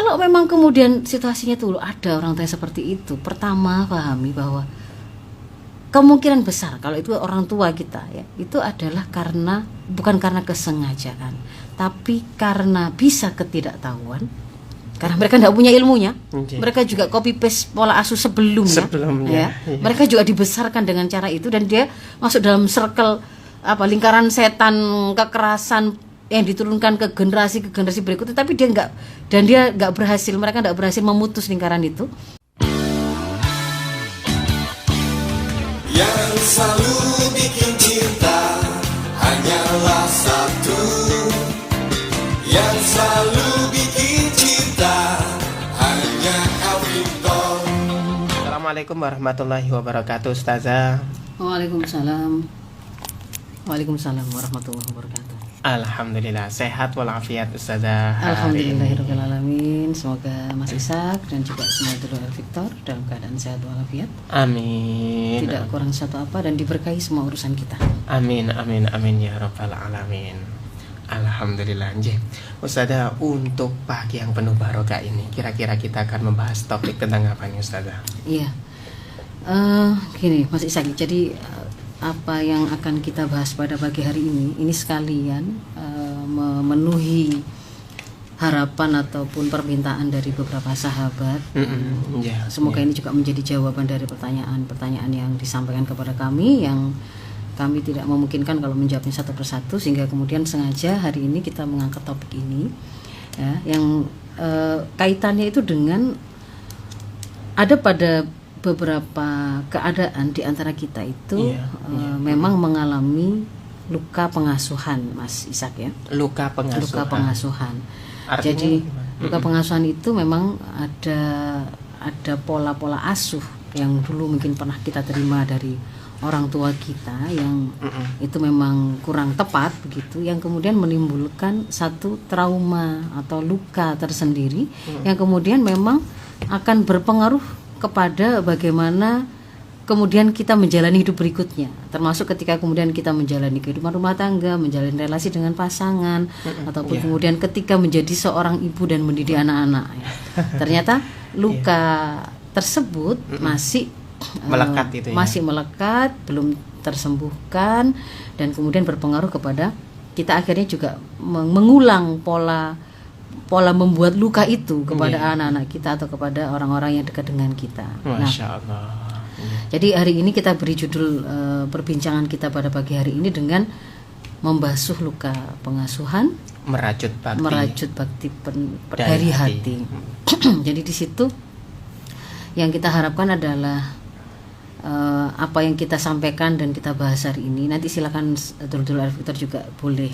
Kalau memang kemudian situasinya tuh ada orang tua yang seperti itu, pertama pahami bahwa kemungkinan besar kalau itu orang tua kita ya, itu adalah bukan karena kesengajaan, tapi karena bisa ketidaktahuan. Karena mereka tidak punya ilmunya, mereka juga copy paste pola asuh sebelumnya ya. Mereka juga dibesarkan dengan cara itu, dan dia masuk dalam circle lingkaran setan kekerasan yang diturunkan ke generasi berikutnya, tapi dia nggak berhasil, mereka nggak berhasil memutus lingkaran itu. Yang selalu bikin cinta hanyalah satu, yang selalu bikin cinta hanya Alvito. Assalamualaikum warahmatullahi wabarakatuh, Ustazah. Waalaikumsalam warahmatullahi wabarakatuh. Alhamdulillah sehat walafiat, Ustazah. Alhamdulillahirrahmanirrahim. Semoga Mas Ishak dan juga semua dulur Victor dalam keadaan sehat walafiat. Amin. Tidak kurang satu apa dan diberkahi semua urusan kita. Amin ya rabbal alamin. Alhamdulillah. Ustazah, untuk pagi yang penuh barokah ini kira-kira kita akan membahas topik tentang apa nih, Ustazah? Iya. Gini Mas Ishak, jadi apa yang akan kita bahas pada pagi hari ini sekalian memenuhi harapan ataupun permintaan dari beberapa sahabat. Semoga ini juga menjadi jawaban dari pertanyaan yang disampaikan kepada kami, yang kami tidak memungkinkan kalau menjawabnya satu persatu, sehingga kemudian sengaja hari ini kita mengangkat topik ini ya, yang kaitannya itu dengan ada pada beberapa keadaan di antara kita itu memang mengalami luka pengasuhan, Mas Ishak ya. Luka pengasuhan. Jadi luka pengasuhan itu memang ada pola-pola asuh yang dulu mungkin pernah kita terima dari orang tua kita yang itu memang kurang tepat begitu, yang kemudian menimbulkan satu trauma atau luka tersendiri yang kemudian memang akan berpengaruh kepada bagaimana kemudian kita menjalani hidup berikutnya, termasuk ketika kemudian kita menjalani kehidupan rumah tangga, menjalani relasi dengan pasangan, ataupun kemudian ketika menjadi seorang ibu dan mendidik anak-anak ya. Ternyata luka tersebut masih melekat itu ya? Masih melekat, belum tersembuhkan, dan kemudian berpengaruh kepada kita akhirnya juga mengulang pola membuat luka itu kepada anak-anak kita atau kepada orang-orang yang dekat dengan kita. Masya Allah. Jadi hari ini kita beri judul perbincangan kita pada pagi hari ini dengan membasuh luka pengasuhan, merajut bakti dari hati. Jadi di situ yang kita harapkan adalah apa yang kita sampaikan dan kita bahas hari ini. Nanti silakan dulur Victor juga boleh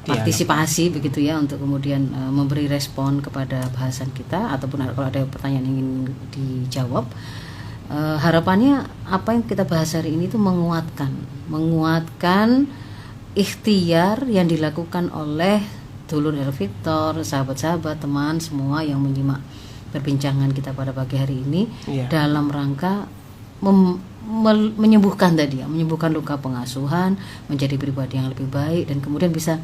partisipasi begitu ya, untuk kemudian memberi respon kepada bahasan kita, ataupun kalau ada pertanyaan yang ingin dijawab. Harapannya apa yang kita bahas hari ini itu menguatkan ikhtiar yang dilakukan oleh dulur Victor, sahabat-sahabat, teman semua yang menyimak perbincangan kita pada pagi hari ini dalam rangka menyembuhkan luka pengasuhan, menjadi pribadi yang lebih baik, dan kemudian bisa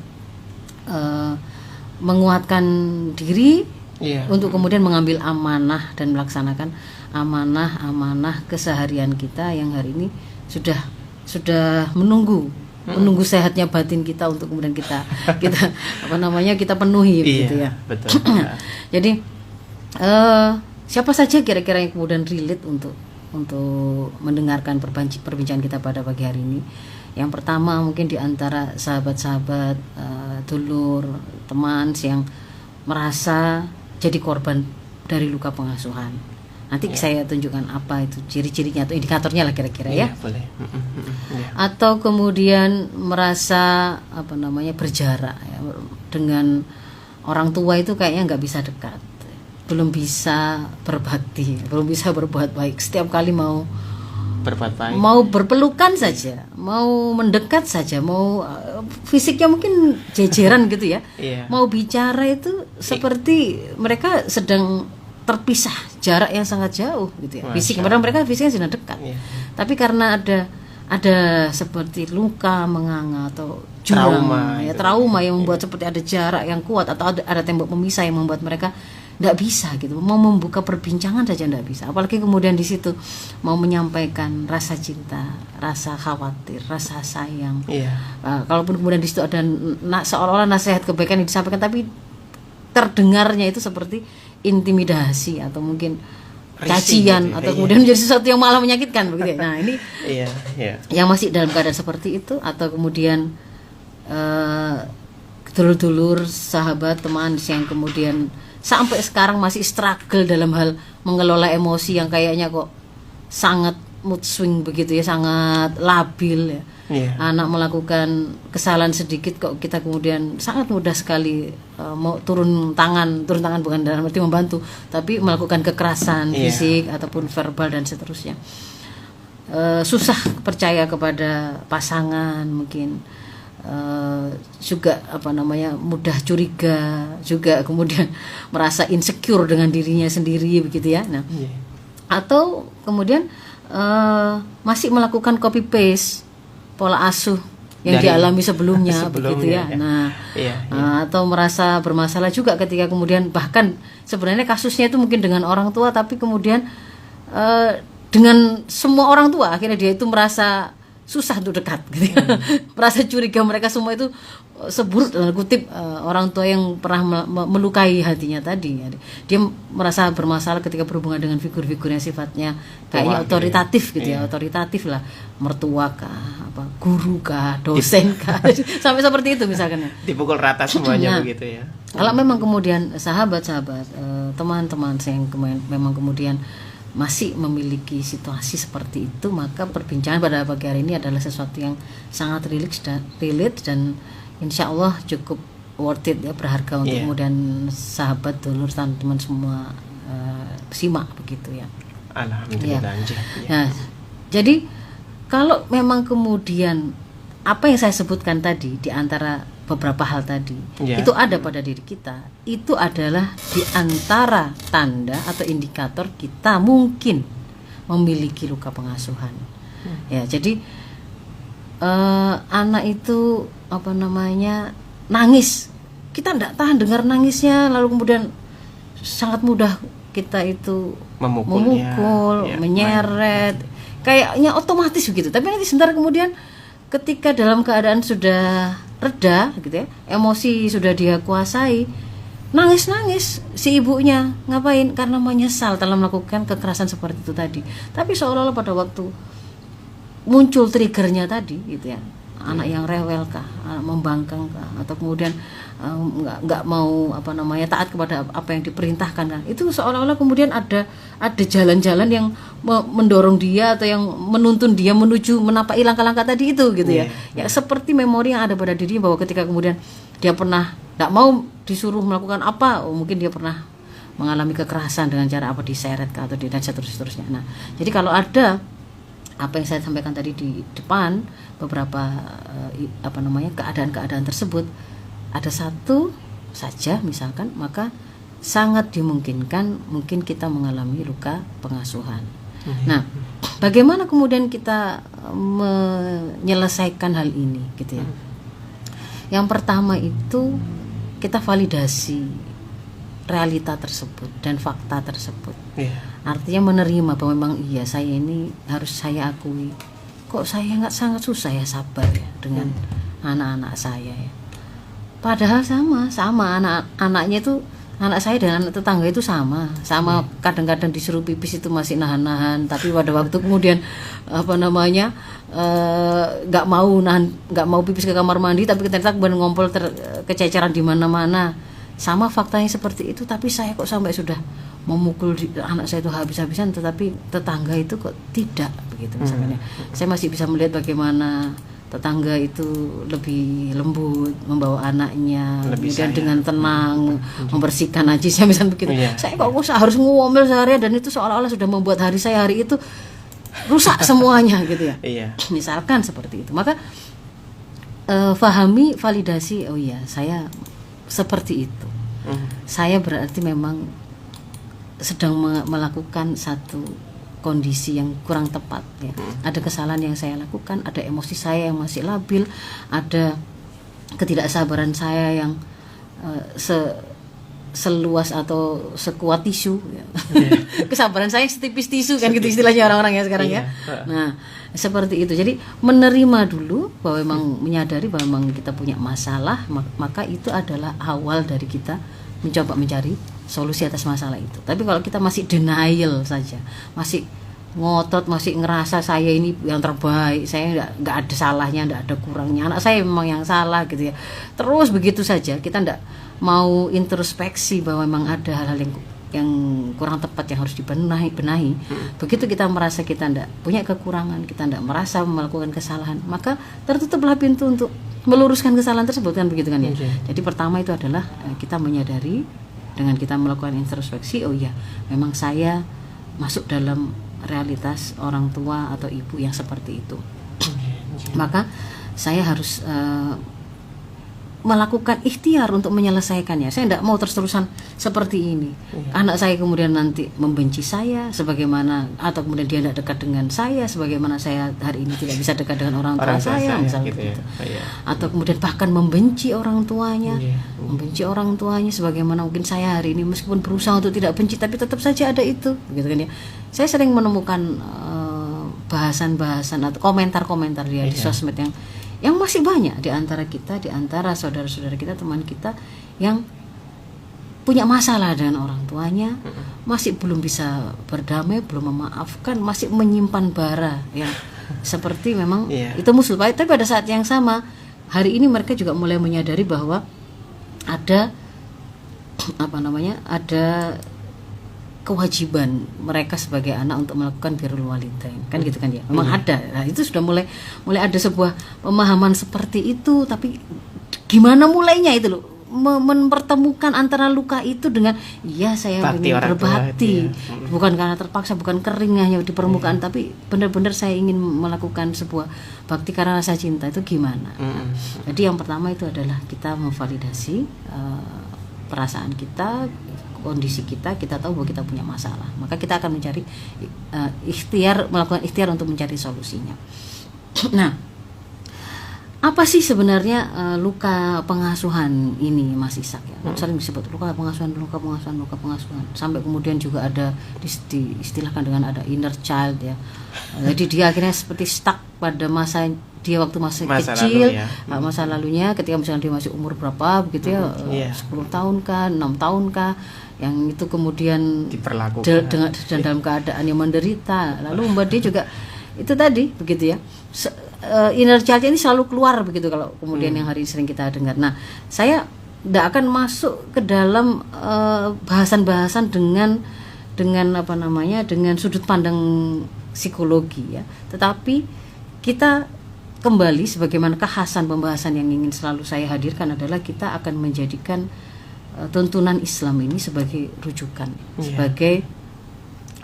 menguatkan diri untuk kemudian mengambil amanah dan melaksanakan amanah keseharian kita yang hari ini sudah menunggu sehatnya batin kita untuk kemudian kita penuhi begitu ya. Betul. Jadi siapa saja kira-kira yang kemudian relate untuk mendengarkan perbincangan kita pada pagi hari ini? Yang pertama mungkin di antara sahabat-sahabat, dulur, teman yang merasa jadi korban dari luka pengasuhan. Nanti saya tunjukkan apa itu ciri-cirinya atau indikatornya lah kira-kira ya. Boleh. Atau kemudian merasa berjarak ya, dengan orang tua itu kayaknya nggak bisa dekat, belum bisa berbakti, belum bisa berbuat baik. Setiap kali mau berpelukan saja, mau mendekat saja, mau fisiknya mungkin jejeran gitu ya. Mau bicara itu seperti mereka sedang terpisah, jarak yang sangat jauh gitu ya. Padahal mereka fisiknya sedang dekat. Tapi karena ada seperti luka menganga atau jurang, Trauma ya gitu. trauma yang membuat seperti ada jarak yang kuat atau ada tembok pemisah yang membuat mereka nggak bisa gitu, mau membuka perbincangan saja nggak bisa, apalagi kemudian di situ mau menyampaikan rasa cinta, rasa khawatir, rasa sayang. Iya. Kalaupun kemudian di situ ada seolah-olah nasihat kebaikan yang disampaikan, tapi terdengarnya itu seperti intimidasi atau mungkin Risih cacian gitu ya, atau iya. kemudian menjadi sesuatu yang malah menyakitkan begitu ya. Nah ini Iya, iya. yang masih dalam keadaan seperti itu, atau kemudian dulur-dulur, sahabat, teman yang kemudian sampai sekarang masih struggle dalam hal mengelola emosi yang kayaknya kok sangat mood swing begitu ya, sangat labil ya. Iya. Anak melakukan kesalahan sedikit kok kita kemudian sangat mudah sekali mau turun tangan bukan dalam arti membantu, tapi melakukan kekerasan Iya. fisik ataupun verbal dan seterusnya. Susah percaya kepada pasangan mungkin, juga mudah curiga, juga kemudian merasa insecure dengan dirinya sendiri begitu ya. Nah, Iya. atau kemudian masih melakukan copy paste pola asuh yang Dari dialami sebelumnya sebelumnya, begitu ya. ya. Nah, Iya, atau merasa bermasalah juga ketika kemudian bahkan sebenarnya kasusnya itu mungkin dengan orang tua, tapi kemudian dengan semua orang tua akhirnya dia itu merasa susah untuk dekat gitu ya. Merasa curiga mereka semua itu seburuk dalam kutip orang tua yang pernah melukai hatinya tadi ya. Dia merasa bermasalah ketika berhubungan dengan figur-figur yang sifatnya kayaknya Tua, otoritatif gitu iya. ya, otoritatif lah, mertua kah, guru kah, dosen kah, sampai seperti itu misalkan ya. Dipukul rata semuanya Nah, begitu ya. Kalau memang kemudian sahabat-sahabat, teman-teman saya yang memang kemudian masih memiliki situasi seperti itu, maka perbincangan pada pagi hari ini adalah sesuatu yang sangat relate dan insya Allah cukup worth it ya, berharga untuk Iya. kemudian sahabat, dulur, teman-teman semua simak begitu ya. Alhamdulillah. Iya. Anjir. Iya. Nah, jadi kalau memang kemudian apa yang saya sebutkan tadi di antara beberapa hal tadi Ya. itu ada pada diri kita, itu adalah di antara tanda atau indikator kita mungkin memiliki luka pengasuhan. Ya, jadi anak itu nangis, kita tidak tahan dengar nangisnya, lalu kemudian sangat mudah kita itu Memukulnya, memukul, ya, menyeret, kayaknya otomatis begitu. Tapi nanti sebentar kemudian ketika dalam keadaan sudah reda gitu ya, emosi sudah dia kuasai, nangis si ibunya, ngapain? Karena menyesal telah melakukan kekerasan seperti itu tadi. Tapi seolah-olah pada waktu muncul triggernya tadi gitu ya, anak yang rewel kah, anak membangkang kah, atau kemudian nggak mau taat kepada apa yang diperintahkan kan, itu seolah-olah kemudian ada jalan-jalan yang mendorong dia atau yang menuntun dia menuju menapai langkah-langkah tadi itu gitu ya. Ya seperti memori yang ada pada dirinya bahwa ketika kemudian dia pernah nggak mau disuruh melakukan apa, mungkin dia pernah mengalami kekerasan dengan cara apa, diseret kah, atau dan seterusnya. Nah, jadi kalau ada apa yang saya sampaikan tadi di depan, beberapa keadaan-keadaan tersebut ada satu saja misalkan, maka sangat dimungkinkan mungkin kita mengalami luka pengasuhan. Nah, bagaimana kemudian kita menyelesaikan hal ini gitu ya? Yang pertama itu kita validasi realita tersebut dan fakta tersebut. Artinya menerima bahwa memang iya, saya ini harus saya akui, kok saya nggak sangat susah ya sabar ya dengan anak-anak saya ya. Padahal sama anak-anaknya itu, anak saya dan anak tetangga itu sama kadang-kadang disuruh pipis itu masih nahan-nahan, tapi pada waktu kemudian nggak mau pipis ke kamar mandi, tapi ternyata kemudian ngompol kececeran di mana-mana. Sama faktanya seperti itu, tapi saya kok sampai sudah memukul anak saya itu habis-habisan, tetapi tetangga itu kok tidak begitu misalnya. Saya masih bisa melihat bagaimana tetangga itu lebih lembut membawa anaknya, kemudian dengan tenang membersihkan najisnya misalnya begitu. Saya kok harus ngomel seharian, dan itu seolah-olah sudah membuat hari saya hari itu rusak semuanya gitu ya. Misalkan seperti itu. Maka fahami, validasi, oh iya saya seperti itu. Saya berarti memang sedang melakukan satu kondisi yang kurang tepat ya. Ada kesalahan yang saya lakukan, ada emosi saya yang masih labil, ada ketidaksabaran saya yang seluas atau sekuat tisu ya. Kesabaran saya setipis tisu kan gitu istilahnya orang-orang ya sekarang ya. Nah seperti itu, jadi menerima dulu bahwa memang menyadari bahwa memang kita punya masalah, maka itu adalah awal dari kita mencoba mencari solusi atas masalah itu. Tapi kalau kita masih denial saja, masih ngotot, masih ngerasa saya ini yang terbaik, saya nggak ada salahnya, nggak ada kurangnya, anak saya memang yang salah gitu ya, terus begitu saja, kita nggak mau introspeksi bahwa memang ada hal-hal yang kurang tepat yang harus dibenahi. Begitu kita merasa kita nggak punya kekurangan, kita nggak merasa melakukan kesalahan, maka tertutuplah pintu untuk meluruskan kesalahan tersebut kan begitu kan ya. Jadi pertama itu adalah kita menyadari dengan kita melakukan introspeksi, oh iya memang saya masuk dalam realitas orang tua atau ibu yang seperti itu. Maka saya harus melakukan ikhtiar untuk menyelesaikannya. Saya tidak mau terus-terusan seperti ini. Anak saya kemudian nanti membenci saya sebagaimana, atau kemudian dia tidak dekat dengan saya sebagaimana saya hari ini tidak bisa dekat dengan orang tua saya misalnya gitu begitu. Ya. Atau kemudian bahkan membenci orang tuanya, membenci orang tuanya sebagaimana mungkin saya hari ini meskipun berusaha untuk tidak benci tapi tetap saja ada itu, gitu kan ya. Saya sering menemukan bahasan-bahasan atau komentar-komentar dia di sosmed yang masih banyak di antara kita, di antara saudara-saudara kita, teman kita yang punya masalah dengan orang tuanya, masih belum bisa berdamai, belum memaafkan, masih menyimpan bara yang seperti memang itu musuh. Tapi pada saat yang sama, hari ini mereka juga mulai menyadari bahwa ada ada kewajiban mereka sebagai anak untuk melakukan birrul walidain kan gitu kan ya, memang ada. Nah, itu sudah mulai ada sebuah pemahaman seperti itu, tapi gimana mulainya itu loh, mempertemukan antara luka itu dengan saya ingin berbakti, bukan karena terpaksa, bukan kering hanya di permukaan, tapi benar-benar saya ingin melakukan sebuah bakti karena rasa cinta. Itu gimana? Jadi yang pertama itu adalah kita memvalidasi perasaan kita, kondisi kita tahu bahwa kita punya masalah, maka kita akan mencari melakukan ikhtiar untuk mencari solusinya. Nah, apa sih sebenarnya luka pengasuhan ini, Mas Ishak ya? Sering disebut luka pengasuhan, sampai kemudian juga ada diistilahkan dengan ada inner child ya. Jadi dia akhirnya seperti stuck pada masa dia waktu masih kecil, masa lalunya ketika misalnya dia masih umur berapa begitu ya, 10 tahun kah, 6 tahun kah, yang itu kemudian diperlakukan dan dalam keadaan yang menderita, lalu membuat dia juga itu tadi begitu ya, inner child ini selalu keluar begitu kalau kemudian yang hari ini sering kita dengar. Nah, saya tidak akan masuk ke dalam bahasan-bahasan dengan dengan sudut pandang psikologi ya, tetapi kita kembali sebagaimana kekhasan pembahasan yang ingin selalu saya hadirkan adalah kita akan menjadikan tuntunan Islam ini sebagai rujukan, sebagai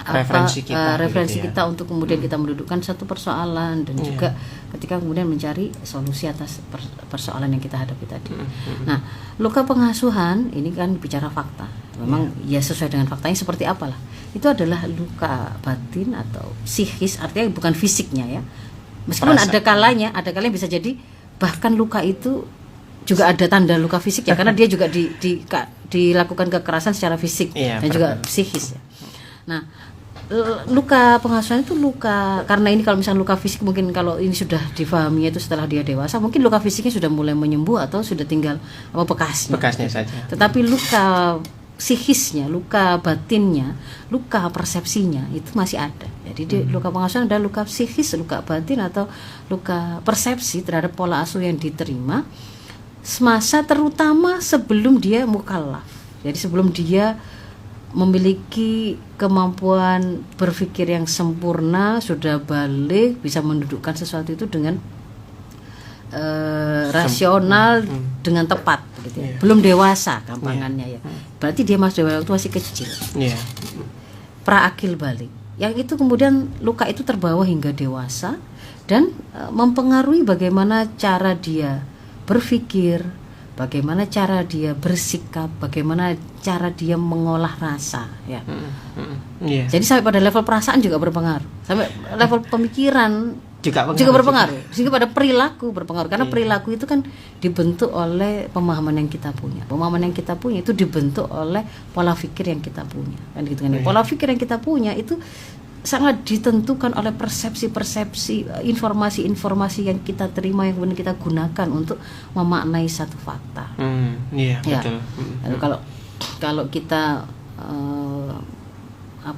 referensi kita untuk kemudian kita mendudukkan satu persoalan dan juga ketika kemudian mencari solusi atas persoalan yang kita hadapi tadi. Nah, luka pengasuhan ini kan bicara fakta, memang ya sesuai dengan faktanya seperti apalah, itu adalah luka batin atau psikis, artinya bukan fisiknya ya, meskipun ada kalanya bisa jadi bahkan luka itu juga ada tanda luka fisik ya, karena dia juga dilakukan kekerasan secara fisik dan juga psikis ya. Nah, luka pengasuhan itu luka, karena ini kalau misalnya luka fisik mungkin kalau ini sudah difahami itu setelah dia dewasa, mungkin luka fisiknya sudah mulai menyembuh atau sudah tinggal bekasnya saja. Tetapi luka psikisnya, luka batinnya, luka persepsinya itu masih ada. Jadi luka pengasuhan ada luka psikis, luka batin atau luka persepsi terhadap pola asuh yang diterima semasa terutama sebelum dia mukallaf. Jadi sebelum dia memiliki kemampuan berpikir yang sempurna, sudah balik, bisa mendudukkan sesuatu itu dengan rasional, dengan tepat gitu ya. Belum dewasa gampangannya ya. Berarti dia masih waktu masih kecil. Praakil balik. Yang itu kemudian luka itu terbawa hingga dewasa dan mempengaruhi bagaimana cara dia berpikir, bagaimana cara dia bersikap, bagaimana cara dia mengolah rasa ya. Jadi sampai pada level perasaan juga berpengaruh, sampai level pemikiran juga berpengaruh, sehingga pada perilaku berpengaruh, karena perilaku itu kan dibentuk oleh pemahaman yang kita punya. Pemahaman yang kita punya itu dibentuk oleh pola pikir yang kita punya, kan gitu kan. Pola pikir yang kita punya itu sangat ditentukan oleh persepsi-persepsi, informasi-informasi yang kita terima, yang kemudian kita gunakan untuk memaknai satu fakta. Iya, Ya. betul. Lalu kalau kita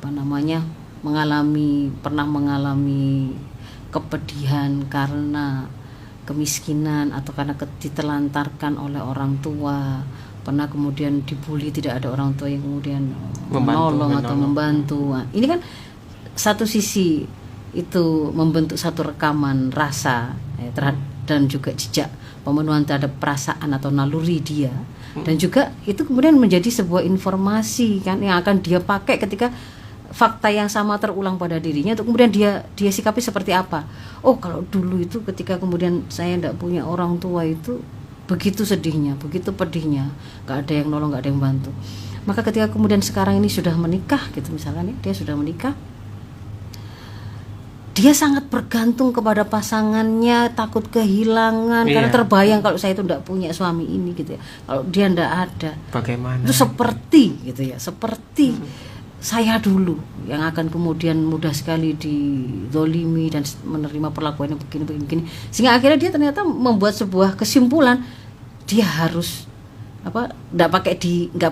pernah mengalami kepedihan karena kemiskinan atau karena ditelantarkan oleh orang tua, pernah kemudian dibully, tidak ada orang tua yang kemudian menolong atau membantu. Nah, ini kan satu sisi itu membentuk satu rekaman rasa dan juga jejak pemenuhan terhadap perasaan atau naluri dia, dan juga itu kemudian menjadi sebuah informasi kan yang akan dia pakai ketika fakta yang sama terulang pada dirinya, untuk kemudian dia sikapi seperti apa. Oh, kalau dulu itu ketika kemudian saya tidak punya orang tua itu begitu sedihnya, begitu pedihnya, nggak ada yang nolong, nggak ada yang bantu. Maka ketika kemudian sekarang ini sudah menikah gitu misalnya, dia sudah menikah, dia sangat bergantung kepada pasangannya, takut kehilangan, karena terbayang kalau saya itu tidak punya suami ini gitu ya, kalau dia tidak ada, bagaimana itu seperti gitu ya, seperti saya dulu yang akan kemudian mudah sekali dizolimi dan menerima perlakuan yang begini, sehingga akhirnya dia ternyata membuat sebuah kesimpulan, dia harus nggak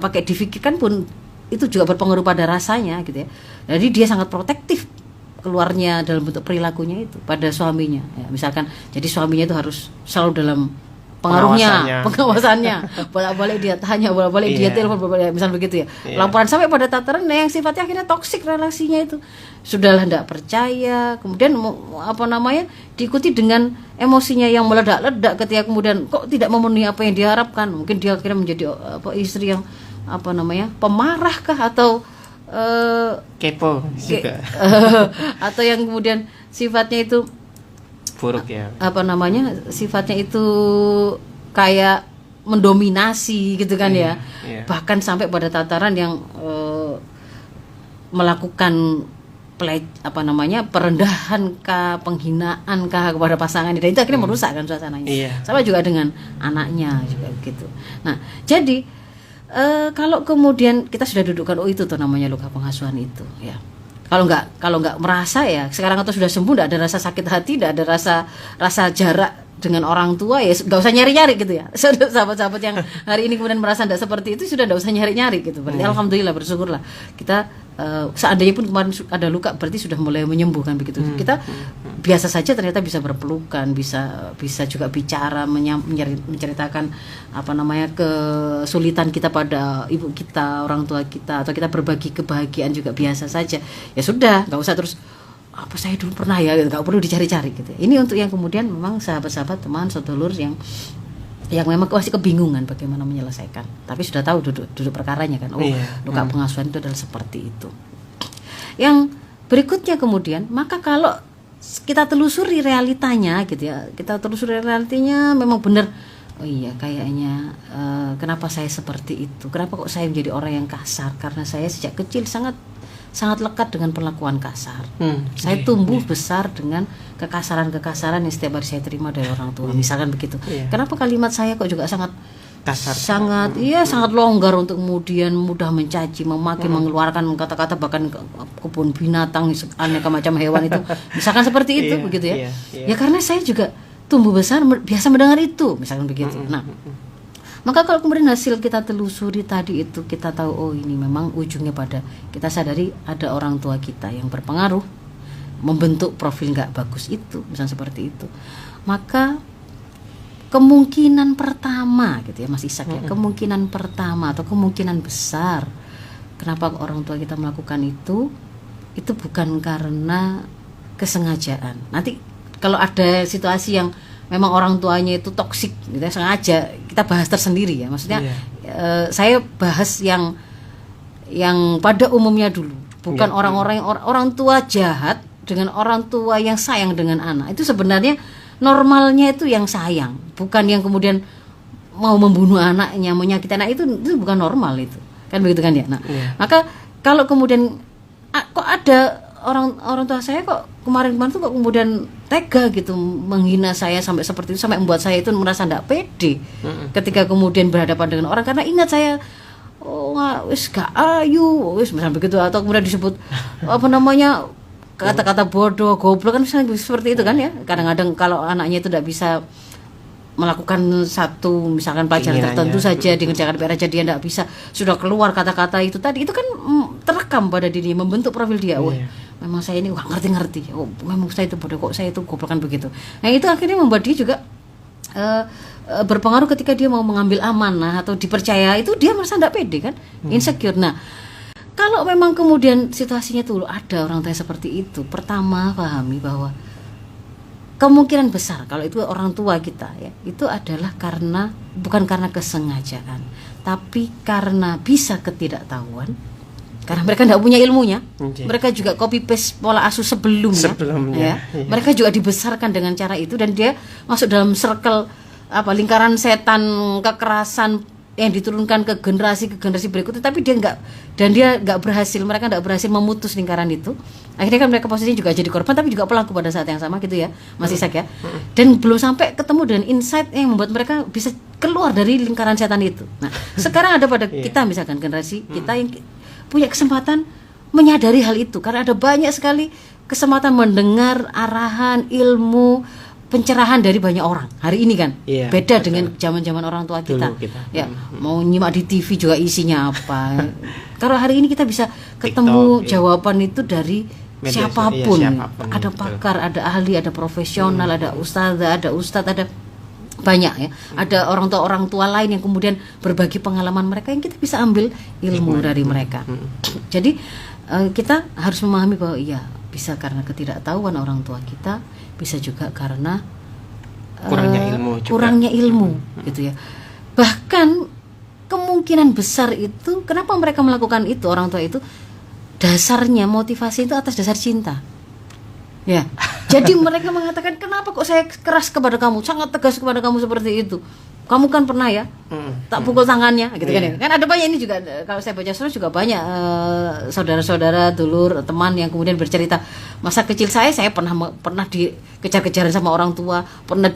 pakai difikirkan pun itu juga berpengaruh pada rasanya gitu ya. Jadi dia sangat protektif keluarnya dalam bentuk perilakunya itu pada suaminya ya, misalkan jadi suaminya itu harus selalu dalam pengawasannya, bolak-balik dia tanya, bolak-balik dia telepon, misal begitu ya. Laporan sampai pada tataran yang sifatnya akhirnya toksik relasinya itu. Sudahlah tidak percaya, kemudian diikuti dengan emosinya yang meledak-ledak ketika kemudian kok tidak memenuhi apa yang diharapkan. Mungkin dia akhirnya menjadi istri yang pemarah kah, atau kepo juga atau yang kemudian sifatnya itu buruk ya, sifatnya itu kayak mendominasi gitu kan ya. Bahkan sampai pada tataran yang melakukan perendahan kah, penghinaan kah kepada pasangannya, dan itu akhirnya merusak kan suasananya. Sama juga dengan anaknya juga gitu. Nah, jadi kalau kemudian kita sudah dudukkan, itu tuh namanya luka pengasuhan itu ya. Kalau nggak merasa ya sekarang atau sudah sembuh, tidak ada rasa sakit hati, tidak ada rasa jarak dengan orang tua, ya nggak usah nyari-nyari gitu ya. Sahabat-sahabat yang hari ini kemudian merasa tidak seperti itu, sudah nggak usah nyari-nyari gitu. Berarti alhamdulillah, bersyukurlah kita, seandainya pun kemarin ada luka, berarti sudah mulai menyembuhkan begitu. Kita biasa saja ternyata bisa berpelukan, bisa juga bicara, menceritakan kesulitan kita pada ibu kita, orang tua kita, atau kita berbagi kebahagiaan juga biasa saja. Ya sudah, nggak usah terus saya dulu pernah ya, nggak perlu dicari-cari gitu. Ini untuk yang kemudian memang sahabat-sahabat, teman, sedulur yang memang masih kebingungan bagaimana menyelesaikan, tapi sudah tahu duduk perkaranya kan. Luka pengasuhan itu adalah seperti itu. Yang berikutnya kemudian, maka kalau kita telusuri realitanya gitu ya, memang benar, oh iya kayaknya kenapa saya seperti itu, kenapa kok saya menjadi orang yang kasar, karena saya sejak kecil sangat lekat dengan perlakuan kasar. Saya tumbuh besar dengan kekasaran-kekasaran yang setiap hari saya terima dari orang tua, misalkan begitu. Kenapa kalimat saya kok juga sangat kasar, sangat longgar untuk kemudian mudah mencaci, memaki, mengeluarkan kata-kata bahkan kebun binatang, aneka macam hewan itu, misalkan seperti itu begitu ya. Ya karena saya juga tumbuh besar biasa mendengar itu, misalkan begitu. Nah, maka kalau kemudian hasil kita telusuri tadi itu, kita tahu oh ini memang ujungnya pada kita sadari ada orang tua kita yang berpengaruh membentuk profil nggak bagus itu, misalnya seperti itu. Maka kemungkinan pertama gitu ya Mas Ishak ya, kemungkinan pertama atau kemungkinan besar kenapa orang tua kita melakukan itu bukan karena kesengajaan. Nanti kalau ada situasi yang memang orang tuanya itu toksik gitu ya, sengaja, kita bahas tersendiri ya. Maksudnya saya bahas yang pada umumnya dulu, bukan orang tua jahat dengan orang tua yang sayang dengan anak. Itu sebenarnya normalnya itu yang sayang, bukan yang kemudian mau membunuh anaknya, menyakiti anak, itu bukan normal itu. Kan begitu kan ya. Nah, maka kalau kemudian kok ada orang tua saya kok kemarin tuh kok kemudian tega gitu menghina saya sampai seperti itu, sampai membuat saya itu merasa tidak pede ketika kemudian berhadapan dengan orang, karena ingat saya wis gak ayu wis misalnya begitu, atau kemudian disebut apa namanya kata-kata bodoh, goblok kan seperti itu kan ya. Kadang-kadang kalau anaknya itu tidak bisa melakukan satu misalkan pelajaran tertentu saja dikerjakan PR aja, dia tidak bisa, sudah keluar kata-kata itu tadi, itu kan terekam pada diri, membentuk profil dia. Wah, memang saya ini ngerti-ngerti, memang saya itu bodoh, kok saya itu goblok kan begitu. Nah itu akhirnya membuat dia juga berpengaruh ketika dia mau mengambil amanah atau dipercaya, itu dia merasa tidak pede kan, insecure. Nah kalau memang kemudian situasinya tuh ada orang tua seperti itu, pertama pahami bahwa kemungkinan besar kalau itu orang tua kita ya, itu adalah bukan karena kesengajaan, tapi karena bisa ketidaktahuan, karena mereka tidak punya ilmunya. Mereka juga copy paste pola asuh sebelumnya ya. Mereka juga dibesarkan dengan cara itu, dan dia masuk dalam circle lingkaran setan kekerasan yang diturunkan ke generasi berikutnya, tapi dia nggak berhasil, mereka nggak berhasil memutus lingkaran itu. Akhirnya kan mereka posisinya juga jadi korban tapi juga pelaku pada saat yang sama gitu ya Mas Ishak ya. Dan belum sampai ketemu dengan insight yang membuat mereka bisa keluar dari lingkaran setan itu. Nah sekarang ada pada kita misalkan generasi kita yang punya kesempatan menyadari hal itu, karena ada banyak sekali kesempatan mendengar arahan, ilmu, pencerahan dari banyak orang hari ini kan. Beda betul dengan zaman-zaman orang tua kita. Ya, mau nyimak di TV juga isinya apa. Kalau hari ini kita bisa ketemu TikTok, jawaban itu dari siapapun. Ada pakar, ada ahli, ada profesional, ada ustadz, ada banyak ya. Ada orang tua lain yang kemudian berbagi pengalaman mereka yang kita bisa ambil ilmu dari mereka. Jadi kita harus memahami bahwa bisa karena ketidaktahuan orang tua kita, bisa juga karena kurangnya ilmu gitu ya. Bahkan kemungkinan besar itu kenapa mereka melakukan itu, orang tua itu dasarnya motivasi itu atas dasar cinta ya. Jadi mereka mengatakan, kenapa kok saya keras kepada kamu, sangat tegas kepada kamu seperti itu, kamu kan pernah ya tak pukul tangannya gitu kan ya. Kan ada banyak ini juga, kalau saya baca surat juga banyak saudara-saudara, dulur, teman yang kemudian bercerita, masa kecil saya pernah dikejar-kejaran sama orang tua, pernah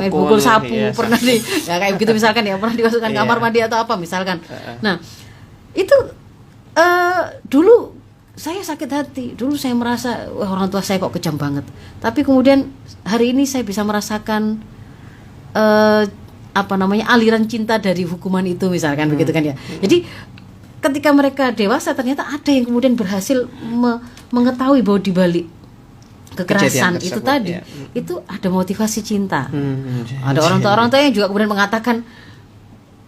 pukul sapu, pernah kayak begitu misalkan ya, pernah dimasukkan kamar mandi atau apa misalkan. Nah itu dulu saya sakit hati, dulu saya merasa orang tua saya kok kejam banget, tapi kemudian hari ini saya bisa merasakan aliran cinta dari hukuman itu misalkan begitu kan ya. Jadi ketika mereka dewasa ternyata ada yang kemudian berhasil mengetahui bahwa di balik kekerasan itu tadi itu ada motivasi cinta. Ada orang tua yang juga kemudian mengatakan,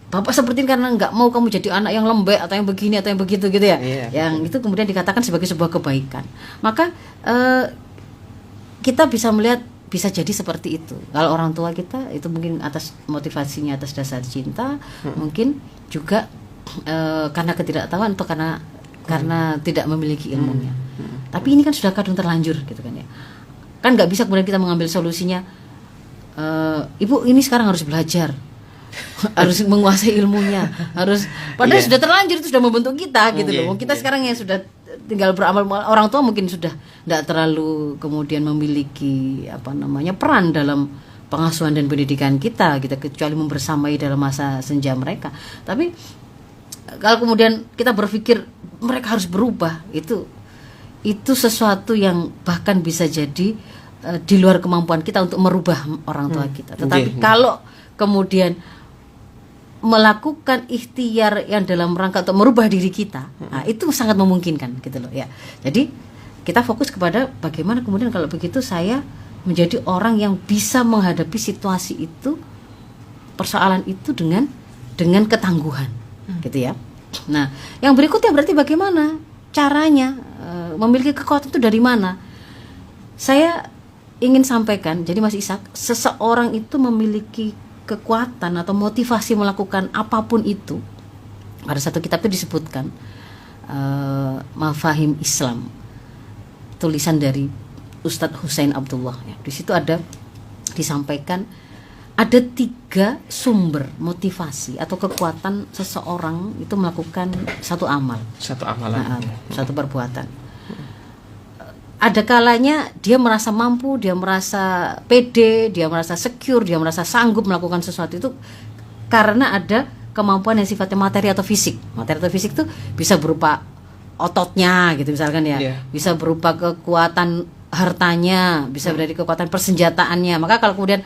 bapak seperti ini karena nggak mau kamu jadi anak yang lembek atau yang begini atau yang begitu gitu ya. Yang itu kemudian dikatakan sebagai sebuah kebaikan. Maka kita bisa melihat bisa jadi seperti itu. Kalau orang tua kita itu mungkin atas motivasinya atas dasar cinta, mungkin juga karena ketidaktahuan atau karena tidak memiliki ilmunya. Tapi ini kan sudah kadung terlanjur gitu kan ya. Kan nggak bisa kemudian kita mengambil solusinya, ibu ini sekarang harus belajar, harus menguasai ilmunya, padahal sudah terlanjur, itu sudah membentuk kita gitu loh. Kita sekarang yang sudah tinggal beramal, orang tua mungkin sudah tidak terlalu kemudian memiliki peran dalam pengasuhan dan pendidikan kita kecuali membersamai dalam masa senja mereka. Tapi kalau kemudian kita berpikir mereka harus berubah, itu sesuatu yang bahkan bisa jadi di luar kemampuan kita untuk merubah orang tua kita. Tetapi kalau kemudian melakukan ikhtiar yang dalam rangka untuk merubah diri kita, nah, itu sangat memungkinkan gitu loh ya. Jadi kita fokus kepada bagaimana kemudian kalau begitu saya menjadi orang yang bisa menghadapi situasi itu, persoalan itu dengan ketangguhan gitu ya. Nah yang berikutnya berarti bagaimana caranya memiliki kekuatan itu dari mana? Saya ingin sampaikan, jadi Mas Ishak, seseorang itu memiliki kekuatan atau motivasi melakukan apapun itu. Pada satu kitab itu disebutkan Mafahim Islam, tulisan dari Ustadz Husain Abdullah ya. Di situ ada disampaikan ada 3 sumber motivasi atau kekuatan seseorang itu melakukan satu amalan, satu perbuatan. ada kalanya dia merasa mampu, dia merasa pede, dia merasa secure, dia merasa sanggup melakukan sesuatu itu karena ada kemampuan yang sifatnya materi atau fisik. Materi atau fisik itu bisa berupa ototnya gitu misalkan ya, bisa berupa kekuatan hartanya, bisa dari kekuatan persenjataannya. Maka kalau kemudian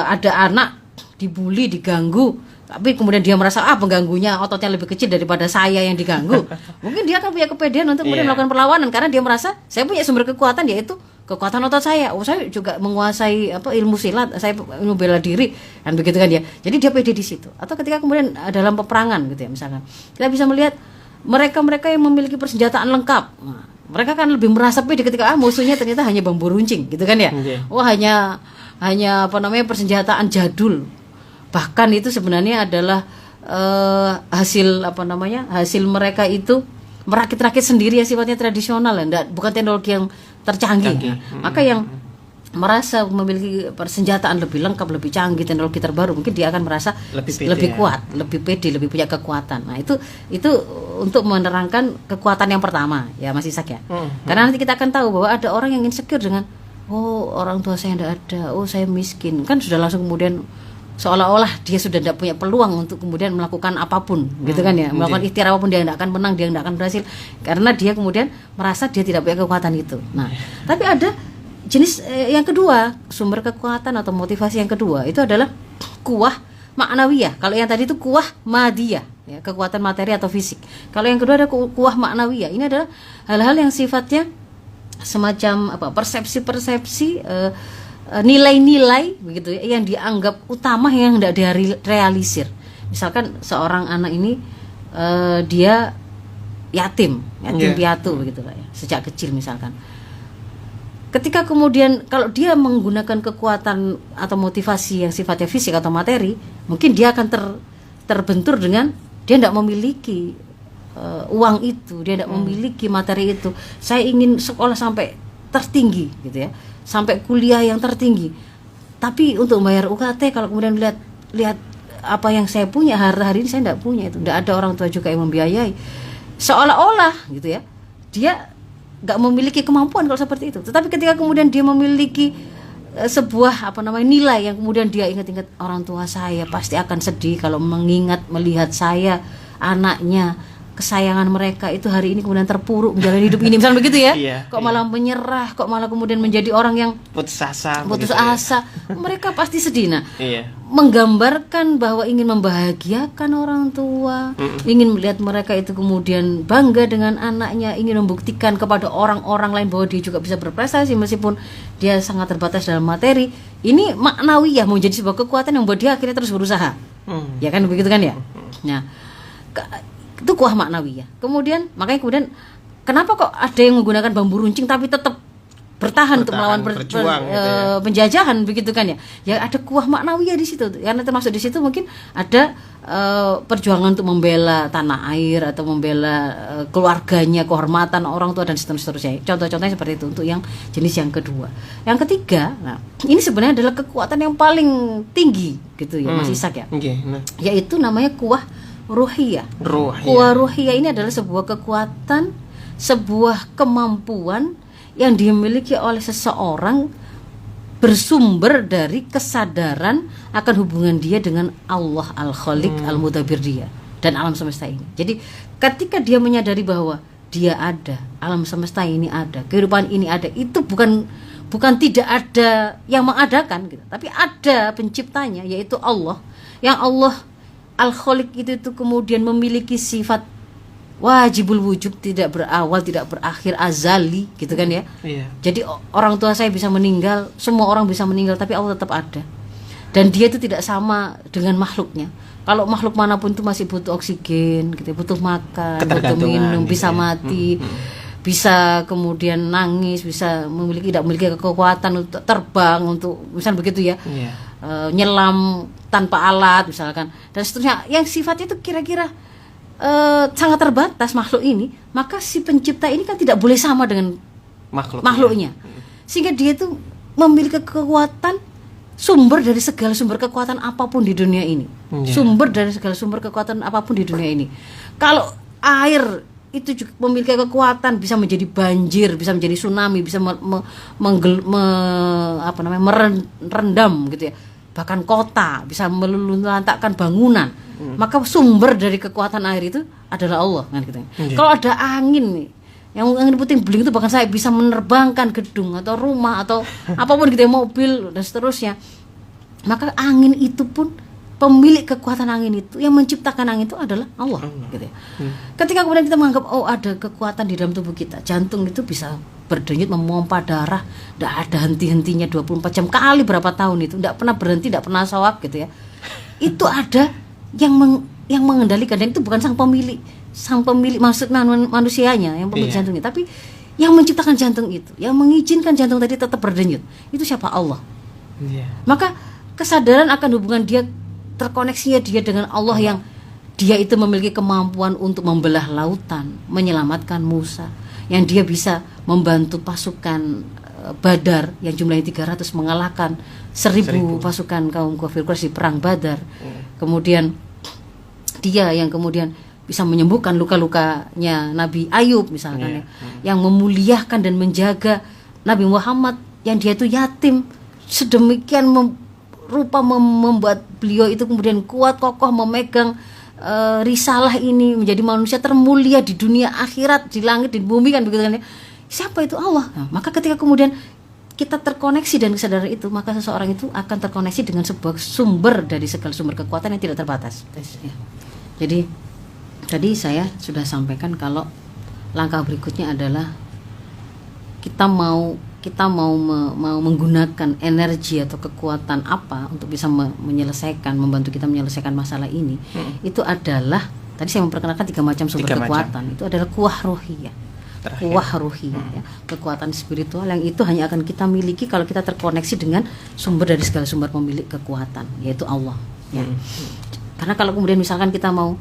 ada anak dibully, diganggu, tapi kemudian dia merasa pengganggunya ototnya lebih kecil daripada saya yang diganggu, mungkin dia akan punya kepedean untuk kemudian melakukan perlawanan karena dia merasa saya punya sumber kekuatan, yaitu kekuatan otot saya. Saya juga menguasai ilmu silat, saya ilmu bela diri, kan begitu kan ya. Jadi dia pede di situ. Atau ketika kemudian dalam peperangan gitu ya misalkan, kita bisa melihat mereka yang memiliki persenjataan lengkap. Nah, mereka kan lebih merasa pede ketika musuhnya ternyata hanya bambu runcing gitu kan ya. Hanya persenjataan jadul. Bahkan itu sebenarnya adalah hasil mereka itu merakit-rakit sendiri yang sifatnya tradisional ya, bukan teknologi yang tercanggih. Maka yang merasa memiliki persenjataan lebih lengkap, lebih canggih, teknologi terbaru, mungkin dia akan merasa lebih kuat, lebih pede, lebih punya kekuatan. Nah, itu untuk menerangkan kekuatan yang pertama ya Mas Ishak ya. Karena nanti kita akan tahu bahwa ada orang yang insecure dengan orang tua saya tidak ada, saya miskin, kan sudah langsung kemudian seolah-olah dia sudah tidak punya peluang untuk kemudian melakukan apapun gitu kan ya, melakukan ikhtiar apapun dia tidak akan menang, dia tidak akan berhasil karena dia kemudian merasa dia tidak punya kekuatan itu. Nah, tapi ada jenis yang kedua, sumber kekuatan atau motivasi yang kedua itu adalah kuwah ma'nawiyah. Kalau yang tadi itu kuwah madiyah ya, kekuatan materi atau fisik. Kalau yang kedua ada kuwah ma'nawiyah. Ini adalah hal-hal yang sifatnya semacam persepsi-persepsi, nilai-nilai begitu ya, yang dianggap utama yang tidak direalisir. Misalkan seorang anak ini dia yatim piatu begitu lah ya, sejak kecil misalkan. Ketika kemudian kalau dia menggunakan kekuatan atau motivasi yang sifatnya fisik atau materi, mungkin dia akan terbentur dengan dia tidak memiliki uang itu, dia tidak memiliki materi itu. Saya ingin sekolah sampai tertinggi gitu ya, sampai kuliah yang tertinggi, tapi untuk membayar UKT kalau kemudian lihat apa yang saya punya hari ini saya tidak punya itu, tidak ada orang tua juga yang membiayai, seolah-olah gitu ya dia nggak memiliki kemampuan kalau seperti itu. Tetapi ketika kemudian dia memiliki sebuah nilai yang kemudian dia ingat-ingat, orang tua saya pasti akan sedih kalau melihat saya anaknya kesayangan mereka itu hari ini kemudian terpuruk menjalani hidup ini misalnya begitu ya. Kok malah menyerah, kok malah kemudian menjadi orang yang putus asa. Mereka pasti sedih. Nah, menggambarkan bahwa ingin membahagiakan orang tua, ingin melihat mereka itu kemudian bangga dengan anaknya, ingin membuktikan kepada orang-orang lain bahwa dia juga bisa berprestasi meskipun dia sangat terbatas dalam materi. Ini maknawiyah, mau jadi sebuah kekuatan yang membuat dia akhirnya terus berusaha. Ya kan begitu kan ya. Nah, itu kuah maknawiyah. Makanya kemudian kenapa kok ada yang menggunakan bambu runcing tapi tetap bertahan untuk melawan penjajahan begitu kan ya. Ya ada kuah maknawiyah di situ. Karena termasuk di situ mungkin ada perjuangan untuk membela tanah air atau membela keluarganya, kehormatan orang tua dan seterusnya. Contoh-contohnya seperti itu untuk yang jenis yang kedua. Yang ketiga, nah ini sebenarnya adalah kekuatan yang paling tinggi gitu ya Mas Ishak ya. Yaitu namanya kuah ruhiyah. Kuah ruhiyah ini adalah sebuah kekuatan, sebuah kemampuan yang dimiliki oleh seseorang bersumber dari kesadaran akan hubungan dia dengan Allah Al-Khaliq Al-Mudabbir dia dan alam semesta ini. Jadi ketika dia menyadari bahwa dia ada, alam semesta ini ada, kehidupan ini ada, itu bukan tidak ada yang mengadakan gitu, tapi ada penciptanya yaitu Allah. Yang Allah Al-Khaliq itu kemudian memiliki sifat wajibul wujud, tidak berawal, tidak berakhir, azali gitu kan ya. Jadi orang tua saya bisa meninggal, semua orang bisa meninggal, tapi Allah tetap ada. Dan dia itu tidak sama dengan makhluknya. Kalau makhluk manapun itu masih butuh oksigen gitu, butuh makan, butuh minum, bisa mati, bisa kemudian nangis, bisa tidak memiliki kekuatan untuk terbang, untuk misalnya begitu ya. Nyelam tanpa alat misalkan dan seterusnya, yang sifatnya itu kira-kira sangat terbatas makhluk ini, maka si pencipta ini kan tidak boleh sama dengan makhluknya. Sehingga dia itu memiliki kekuatan, sumber dari segala sumber kekuatan apapun di dunia ini. Sumber dari segala sumber kekuatan apapun di dunia ini. Kalau air itu juga memiliki kekuatan, bisa menjadi banjir, bisa menjadi tsunami, bisa merendam gitu ya, bahkan kota, bisa meluluhlantakkan bangunan. Maka sumber dari kekuatan air itu adalah Allah kan gitu. Kalau ada angin nih, yang angin puting beliung itu bahkan saya bisa menerbangkan gedung atau rumah atau apapun gitu ya, mobil dan seterusnya. Maka angin itu pun, pemilik kekuatan angin itu, yang menciptakan angin itu adalah Allah gitu ya. Ketika kemudian kita menganggap ada kekuatan di dalam tubuh kita, jantung itu bisa berdenyut memompa darah, tidak ada henti-hentinya 24 jam kali berapa tahun itu, tidak pernah berhenti, tidak pernah sawab gitu ya. Itu ada yang mengendalikan, dan itu bukan sang pemilik maksudnya manusianya yang pemilik jantungnya, tapi yang menciptakan jantung itu, yang mengizinkan jantung tadi tetap berdenyut, itu siapa? Allah. Maka kesadaran akan hubungan dia, terkoneksinya dia dengan Allah, yang dia itu memiliki kemampuan untuk membelah lautan, menyelamatkan Musa, yang dia bisa membantu pasukan Badar yang jumlahnya 300 mengalahkan 1000 pasukan kaum kafir Quraisy di perang Badar. Kemudian dia yang kemudian bisa menyembuhkan luka-lukanya Nabi Ayub misalkan yang memuliakan dan menjaga Nabi Muhammad yang dia itu yatim, sedemikian rupa membuat beliau itu kemudian kuat kokoh memegang risalah ini, menjadi manusia termulia di dunia akhirat, di langit di bumi kan begitu kan ya. Siapa itu? Allah. Nah, maka ketika kemudian kita terkoneksi dan kesadaran itu, maka seseorang itu akan terkoneksi dengan sebuah sumber dari segala sumber kekuatan yang tidak terbatas. Jadi tadi saya sudah sampaikan kalau langkah berikutnya adalah kita mau menggunakan energi atau kekuatan apa untuk bisa membantu kita menyelesaikan masalah ini. Itu adalah, tadi saya memperkenalkan 3 macam sumber kekuatan. Itu adalah kuwah ruhiyah. Kuwah ruhiyah ya, kekuatan spiritual yang itu hanya akan kita miliki kalau kita terkoneksi dengan sumber dari segala sumber pemilik kekuatan, yaitu Allah ya. Karena kalau kemudian misalkan kita mau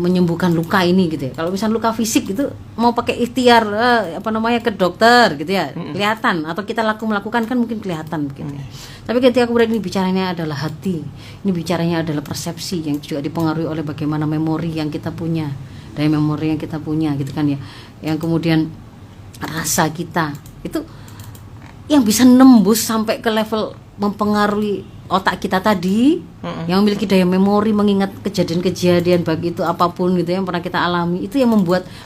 menyembuhkan luka ini gitu ya. Kalau misalnya luka fisik itu mau pakai ikhtiar ke dokter gitu ya, kelihatan, atau kita melakukan kan mungkin kelihatan gitu ya. Tapi ketika kemudian ini bicaranya adalah hati, ini bicaranya adalah persepsi yang juga dipengaruhi oleh bagaimana memori yang kita punya, dari memori yang kita punya gitu kan ya. Yang kemudian rasa kita itu yang bisa nembus sampai ke level mempengaruhi otak kita tadi, yang memiliki daya memori, mengingat kejadian-kejadian baik itu apapun gitu yang pernah kita alami, itu yang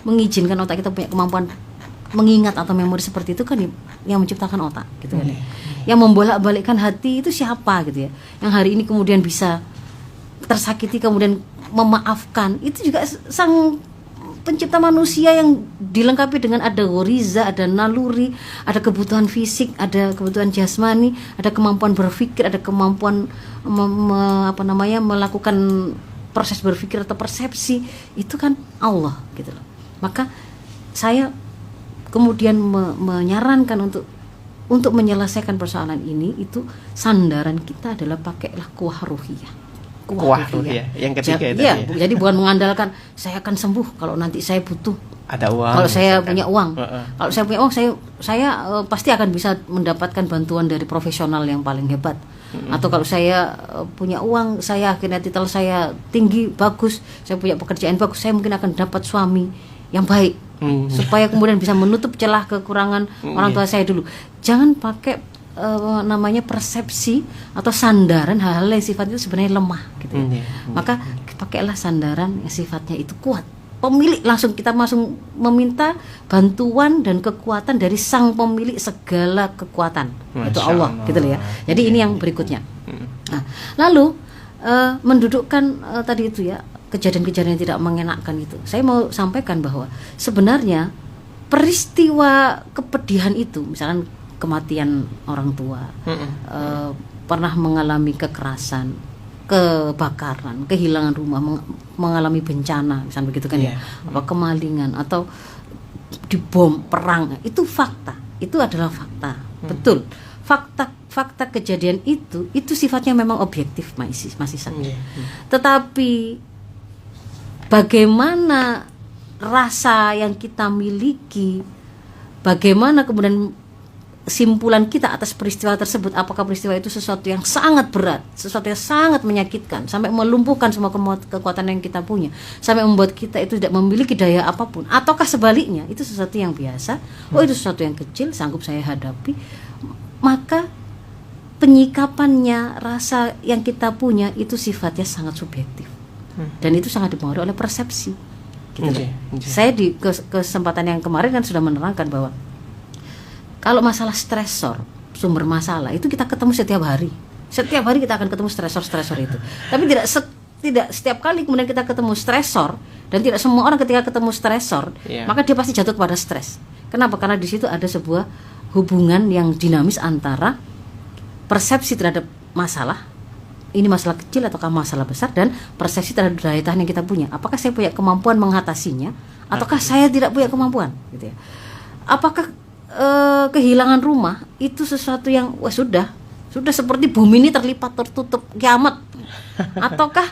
mengizinkan otak kita punya kemampuan mengingat atau memori seperti itu kan, yang menciptakan otak gitu kan. Yang membolak-balikkan hati itu siapa gitu ya, yang hari ini kemudian bisa tersakiti kemudian memaafkan, itu juga sang pencipta manusia yang dilengkapi dengan ada ghoriza, ada naluri, ada kebutuhan fisik, ada kebutuhan jasmani, ada kemampuan berpikir, ada kemampuan melakukan proses berpikir atau persepsi, itu kan Allah gitu loh. Maka saya kemudian menyarankan untuk menyelesaikan persoalan ini, itu sandaran kita adalah pakailah kuwah ruhiyah. Kuwah ruhiyah yang ketiga itu ya. Jadi bukan mengandalkan saya akan sembuh kalau nanti saya butuh ada uang, kalau saya punya uang. Kalau saya punya uang, saya pasti akan bisa mendapatkan bantuan dari profesional yang paling hebat. Atau kalau saya punya uang, saya akhirnya titel saya tinggi, bagus, saya punya pekerjaan bagus, saya mungkin akan dapat suami yang baik, supaya kemudian bisa menutup celah kekurangan orang tua saya dulu. Jangan pakai namanya persepsi atau sandaran hal-hal yang sifatnya itu sebenarnya lemah gitu ya. Maka pakailah sandaran yang sifatnya itu kuat. Pemilik kita langsung meminta bantuan dan kekuatan dari sang pemilik segala kekuatan, itu Allah gitu loh ya. Jadi ini yang berikutnya. Nah, lalu mendudukkan tadi itu ya, kejadian-kejadian yang tidak mengenakkan itu. Saya mau sampaikan bahwa sebenarnya peristiwa kepedihan itu, misalkan kematian orang tua, pernah mengalami kekerasan, kebakaran, kehilangan rumah, mengalami bencana, misalnya begitu kan ya, apa kemalingan atau dibom, perang, itu fakta, itu adalah fakta, betul. Fakta kejadian itu sifatnya memang objektif masih saja. Tetapi bagaimana rasa yang kita miliki, bagaimana kemudian kesimpulan kita atas peristiwa tersebut, apakah peristiwa itu sesuatu yang sangat berat, sesuatu yang sangat menyakitkan, sampai melumpuhkan semua kekuatan yang kita punya, sampai membuat kita itu tidak memiliki daya apapun, ataukah sebaliknya itu sesuatu yang biasa, itu sesuatu yang kecil, sanggup saya hadapi. Maka penyikapannya, rasa yang kita punya itu sifatnya sangat subjektif, dan itu sangat dipengaruhi oleh persepsi gitu. Saya di kesempatan yang kemarin kan sudah menerangkan bahwa kalau masalah stresor, sumber masalah itu kita ketemu setiap hari. Setiap hari kita akan ketemu stresor itu. Tapi tidak setiap kali kemudian kita ketemu stresor, dan tidak semua orang ketika ketemu stresor, maka dia pasti jatuh kepada stres. Kenapa? Karena di situ ada sebuah hubungan yang dinamis antara persepsi terhadap masalah, ini masalah kecil ataukah masalah besar, dan persepsi terhadap daya tahan yang kita punya. Apakah saya punya kemampuan mengatasinya, ataukah saya tidak punya kemampuan, gitu ya. Apakah kehilangan rumah itu sesuatu yang sudah seperti bumi ini terlipat tertutup kiamat, ataukah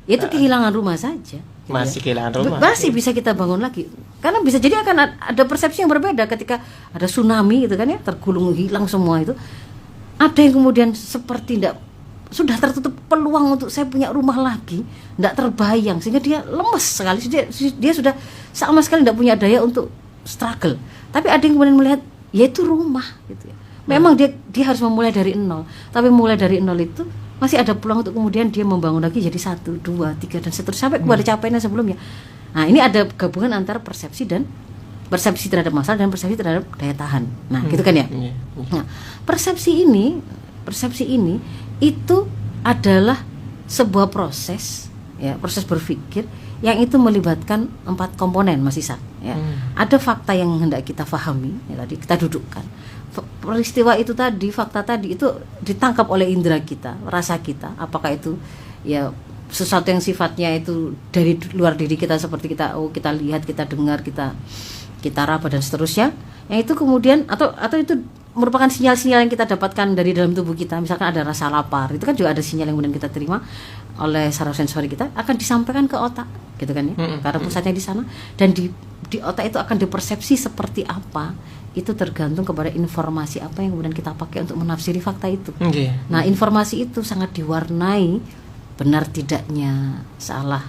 itu kehilangan rumah saja, masih kehilangan rumah, masih bisa kita bangun lagi. Karena bisa jadi akan ada persepsi yang berbeda ketika ada tsunami gitu kan ya, tergulung hilang semua itu. Ada yang kemudian seperti sudah tertutup peluang untuk saya punya rumah lagi, tidak terbayang, sehingga dia lemes sekali, dia sudah sama sekali tidak punya daya untuk struggle. Tapi ada yang kemudian melihat yaitu rumah gitu ya. Memang dia harus memulai dari nol, tapi mulai dari nol itu masih ada peluang untuk kemudian dia membangun lagi jadi 1, 2, 3 dan seterusnya sampai kepada capaiannya sebelumnya. Nah, ini ada gabungan antara persepsi terhadap masalah dan persepsi terhadap daya tahan. Nah, gitu kan ya. Nah, persepsi ini itu adalah sebuah proses ya, proses berpikir yang itu melibatkan 4 komponen, Mas Isa ya. Ada fakta yang hendak kita pahami ya, tadi kita dudukkan. Peristiwa itu tadi, fakta tadi itu ditangkap oleh indera kita, rasa kita, apakah itu ya sesuatu yang sifatnya itu dari luar diri kita, seperti kita lihat, kita dengar, kita raba dan seterusnya. Yang itu kemudian atau itu merupakan sinyal-sinyal yang kita dapatkan dari dalam tubuh kita. Misalkan ada rasa lapar, itu kan juga ada sinyal yang kemudian kita terima oleh saraf sensori kita, akan disampaikan ke otak gitu kan ya, karena pusatnya di sana, dan di otak itu akan dipersepsi seperti apa, itu tergantung kepada informasi apa yang kemudian kita pakai untuk menafsiri fakta itu. Nah, informasi itu sangat diwarnai benar tidaknya, salah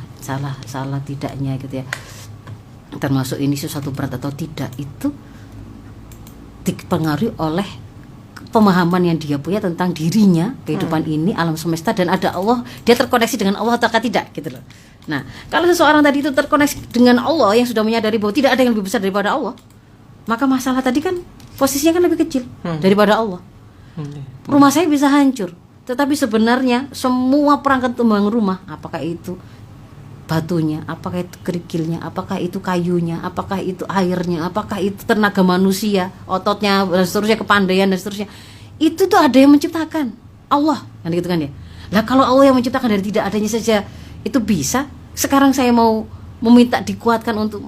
tidaknya gitu ya, termasuk ini sesuatu berat atau tidak, itu dipengaruhi oleh pemahaman yang dia punya tentang dirinya, kehidupan ini, alam semesta, dan ada Allah, dia terkoneksi dengan Allah atau tidak gitu loh. Nah, kalau seseorang tadi itu terkoneksi dengan Allah, yang sudah menyadari bahwa tidak ada yang lebih besar daripada Allah, maka masalah tadi kan posisinya kan lebih kecil daripada Allah. Rumah saya bisa hancur, tetapi sebenarnya semua perangkat untuk membangun rumah, apakah itu batunya, apakah itu kerikilnya, apakah itu kayunya, apakah itu airnya, apakah itu tenaga manusia, ototnya dan seterusnya, kepandaian dan seterusnya, itu tuh ada yang menciptakan, Allah kan gitu kan ya. Lah kalau Allah yang menciptakan dari tidak adanya saja itu bisa, sekarang saya mau meminta dikuatkan untuk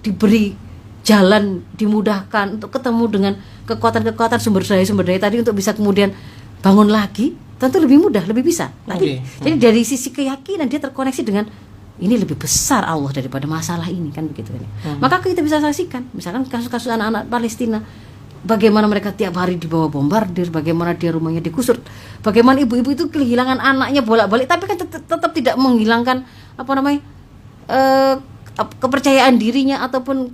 diberi jalan, dimudahkan untuk ketemu dengan kekuatan-kekuatan sumber daya tadi untuk bisa kemudian bangun lagi, tentu lebih mudah, lebih bisa. Jadi dari sisi keyakinan dia terkoneksi dengan ini lebih besar Allah daripada masalah ini kan begitu kan. Maka kita bisa saksikan misalkan kasus-kasus anak-anak Palestina, bagaimana mereka tiap hari dibawa bombardir, bagaimana dia rumahnya digusur, bagaimana ibu-ibu itu kehilangan anaknya bolak-balik, tapi kan tetap tidak menghilangkan kepercayaan dirinya ataupun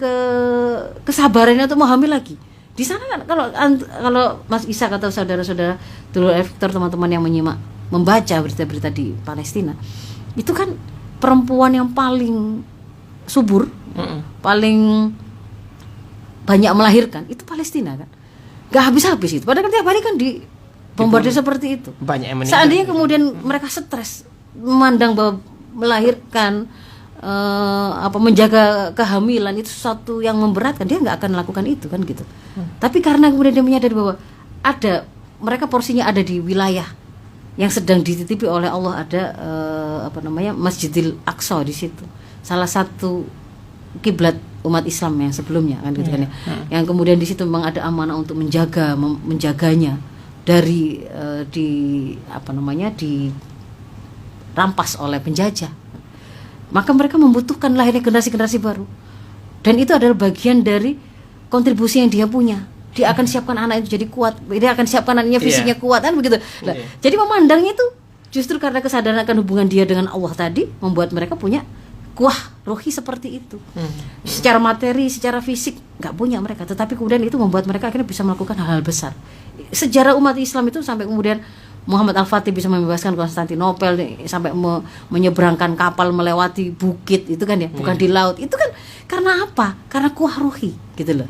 kesabarannya untuk menghamil lagi. Di sana kan kalau Mas Isa atau saudara-saudara dulu Victor, teman-teman yang membaca berita-berita di Palestina, itu kan perempuan yang paling subur, paling banyak melahirkan itu Palestina kan, gak habis-habis itu. Padahal tiap hari kan di bombardir seperti itu. Banyak yang meninggal. Seandainya kemudian mereka stres memandang bahwa melahirkan menjaga kehamilan itu sesuatu yang memberatkan, dia nggak akan melakukan itu kan gitu. Tapi karena kemudian dia menyadari bahwa mereka porsinya ada di wilayah yang sedang dititipi oleh Allah, ada Masjidil Aqsa di situ, salah satu kiblat umat Islam yang sebelumnya kan gitu kan ya. Yang kemudian di situ memang ada amanah untuk menjaganya dari dirampas oleh penjajah. Maka mereka membutuhkan lahirnya generasi-generasi baru, dan itu adalah bagian dari kontribusi yang dia punya dia akan siapkan anak itu jadi kuat, dia akan siapkan anaknya fisiknya kuat kan begitu. Nah, Iya. jadi memandangnya itu justru karena kesadaran akan hubungan dia dengan Allah tadi membuat mereka punya kuah rohi seperti itu. Secara materi, secara fisik nggak punya mereka, tetapi kemudian itu membuat mereka akhirnya bisa melakukan hal-hal besar. Sejarah umat Islam itu sampai kemudian Muhammad Al-Fatih bisa membebaskan Konstantinopel nih, sampai menyeberangkan kapal melewati bukit itu kan ya, bukan di laut. Itu kan karena apa? Karena kuah rohi gitu loh.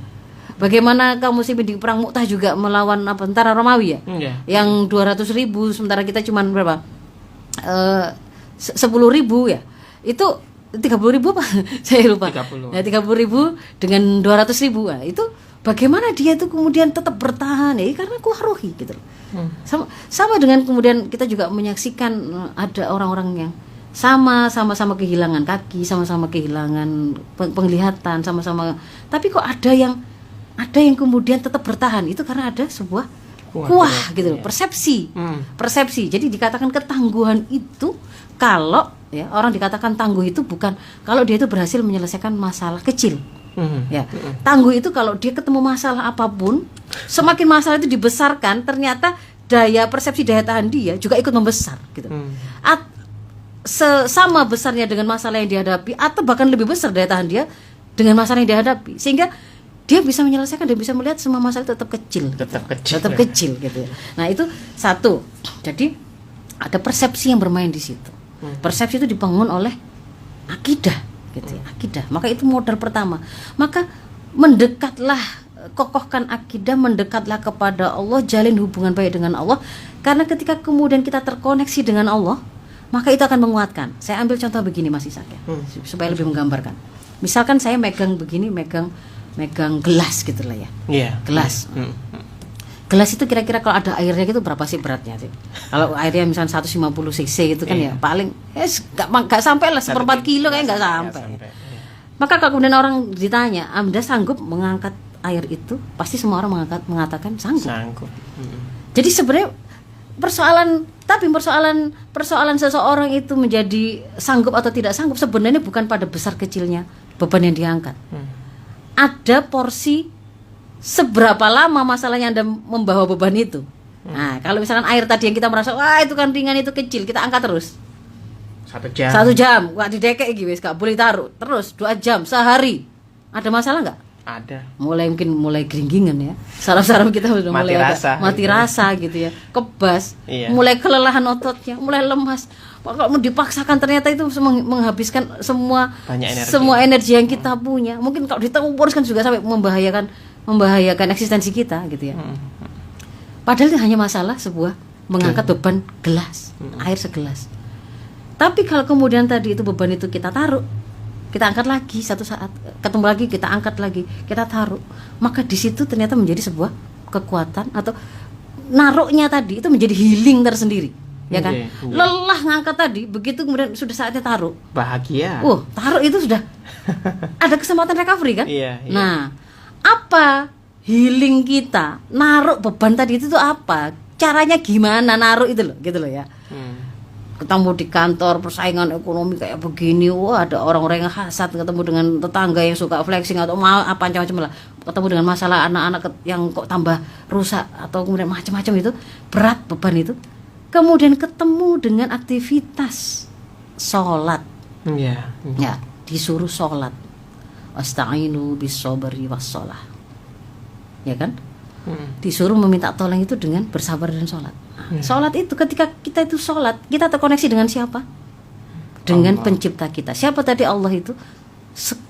Bagaimana kaum muslimin di perang Mu'tah juga melawan apa tentara Romawi ya? Iya. Yang 200.000 sementara kita cuman berapa? 10.000 ya. Itu 30.000 apa? Saya lupa. 30. Ya, 30.000 dengan 200.000. Nah, itu bagaimana dia itu kemudian tetap bertahan ya? Karena kuah rohi gitu loh. Sama dengan kemudian kita juga menyaksikan ada orang-orang yang sama-sama kehilangan kaki, sama-sama kehilangan penglihatan, sama-sama. Tapi kok ada yang kemudian tetap bertahan, itu karena ada sebuah kuah gitu loh, persepsi. Persepsi. Jadi dikatakan ketangguhan itu kalau ya orang dikatakan tangguh itu bukan kalau dia itu berhasil menyelesaikan masalah kecil. Ya, tangguh itu kalau dia ketemu masalah apapun, semakin masalah itu dibesarkan, ternyata daya persepsi daya tahan dia juga ikut membesar gitu. Sama besarnya dengan masalah yang dihadapi atau bahkan lebih besar daya tahan dia dengan masalah yang dihadapi, sehingga dia bisa menyelesaikan, dia bisa melihat semua masalah itu tetap kecil gitu ya. Nah, itu satu. Jadi ada persepsi yang bermain di situ. Persepsi itu dibangun oleh akidah gitu ya, akidah. Maka itu modal pertama. Maka mendekatlah, kokohkan akidah, mendekatlah kepada Allah, jalin hubungan baik dengan Allah. Karena ketika kemudian kita terkoneksi dengan Allah, maka itu akan menguatkan. Saya ambil contoh begini Mas Ishak ya, supaya lebih menggambarkan. Misalkan saya megang begini, megang gelas gitu lah ya. Iya. Gelas. Gelas itu kira-kira kalau ada airnya gitu berapa sih beratnya sih? Kalau airnya misalnya 150 cc itu kan ya paling nggak sampai lah 1/4 kilo kayak nggak sampai. Maka kalau kemudian orang ditanya, Anda sanggup mengangkat air itu? Pasti semua orang mengatakan sanggup. Jadi sebenarnya persoalan seseorang itu menjadi sanggup atau tidak sanggup sebenarnya bukan pada besar kecilnya beban yang diangkat. Ada porsi seberapa lama masalahnya Anda membawa beban itu. Nah, kalau misalkan air tadi yang kita merasa wah itu kan ringan, itu kecil, kita angkat terus 1 jam. 1 jam, wah didekek gitu, gak boleh taruh terus 2 jam sehari. Ada masalah nggak? Ada. Mulai geringgingan ya. Saraf-saraf kita udah mulai mati rasa gitu ya. Kebas, mulai kelelahan ototnya, mulai lemas. Kalau dipaksakan ternyata itu menghabiskan semua energi yang kita punya. Mungkin kalau diteruskan juga sampai membahayakan eksistensi kita gitu ya. Padahal itu hanya masalah sebuah mengangkat beban gelas, air segelas. Tapi kalau kemudian tadi itu beban itu kita taruh, kita angkat lagi satu saat, ketemu lagi kita angkat lagi, kita taruh, maka di situ ternyata menjadi sebuah kekuatan atau naruhnya tadi itu menjadi healing tersendiri. Ya kan, lelah ngangkat tadi, begitu kemudian sudah saatnya taruh, bahagia. Taruh itu sudah ada kesempatan recovery kan. Iya. Nah, apa healing kita naruh beban tadi itu tuh apa? Caranya gimana naruh itu loh, gitu loh ya. Ketemu di kantor persaingan ekonomi kayak begini, wah ada orang-orang yang hasad, ketemu dengan tetangga yang suka flexing atau apa macam-macam lah, ketemu dengan masalah anak-anak yang kok tambah rusak atau kemudian macam-macam, itu berat beban itu. Kemudian ketemu dengan aktivitas sholat, ya disuruh sholat, wasta'inu bis-shabri was-shalah, ya kan, disuruh meminta tolong itu dengan bersabar dan sholat. Sholat itu ketika kita itu sholat, kita terkoneksi dengan siapa? Dengan Allah, pencipta kita. Siapa tadi? Allah itu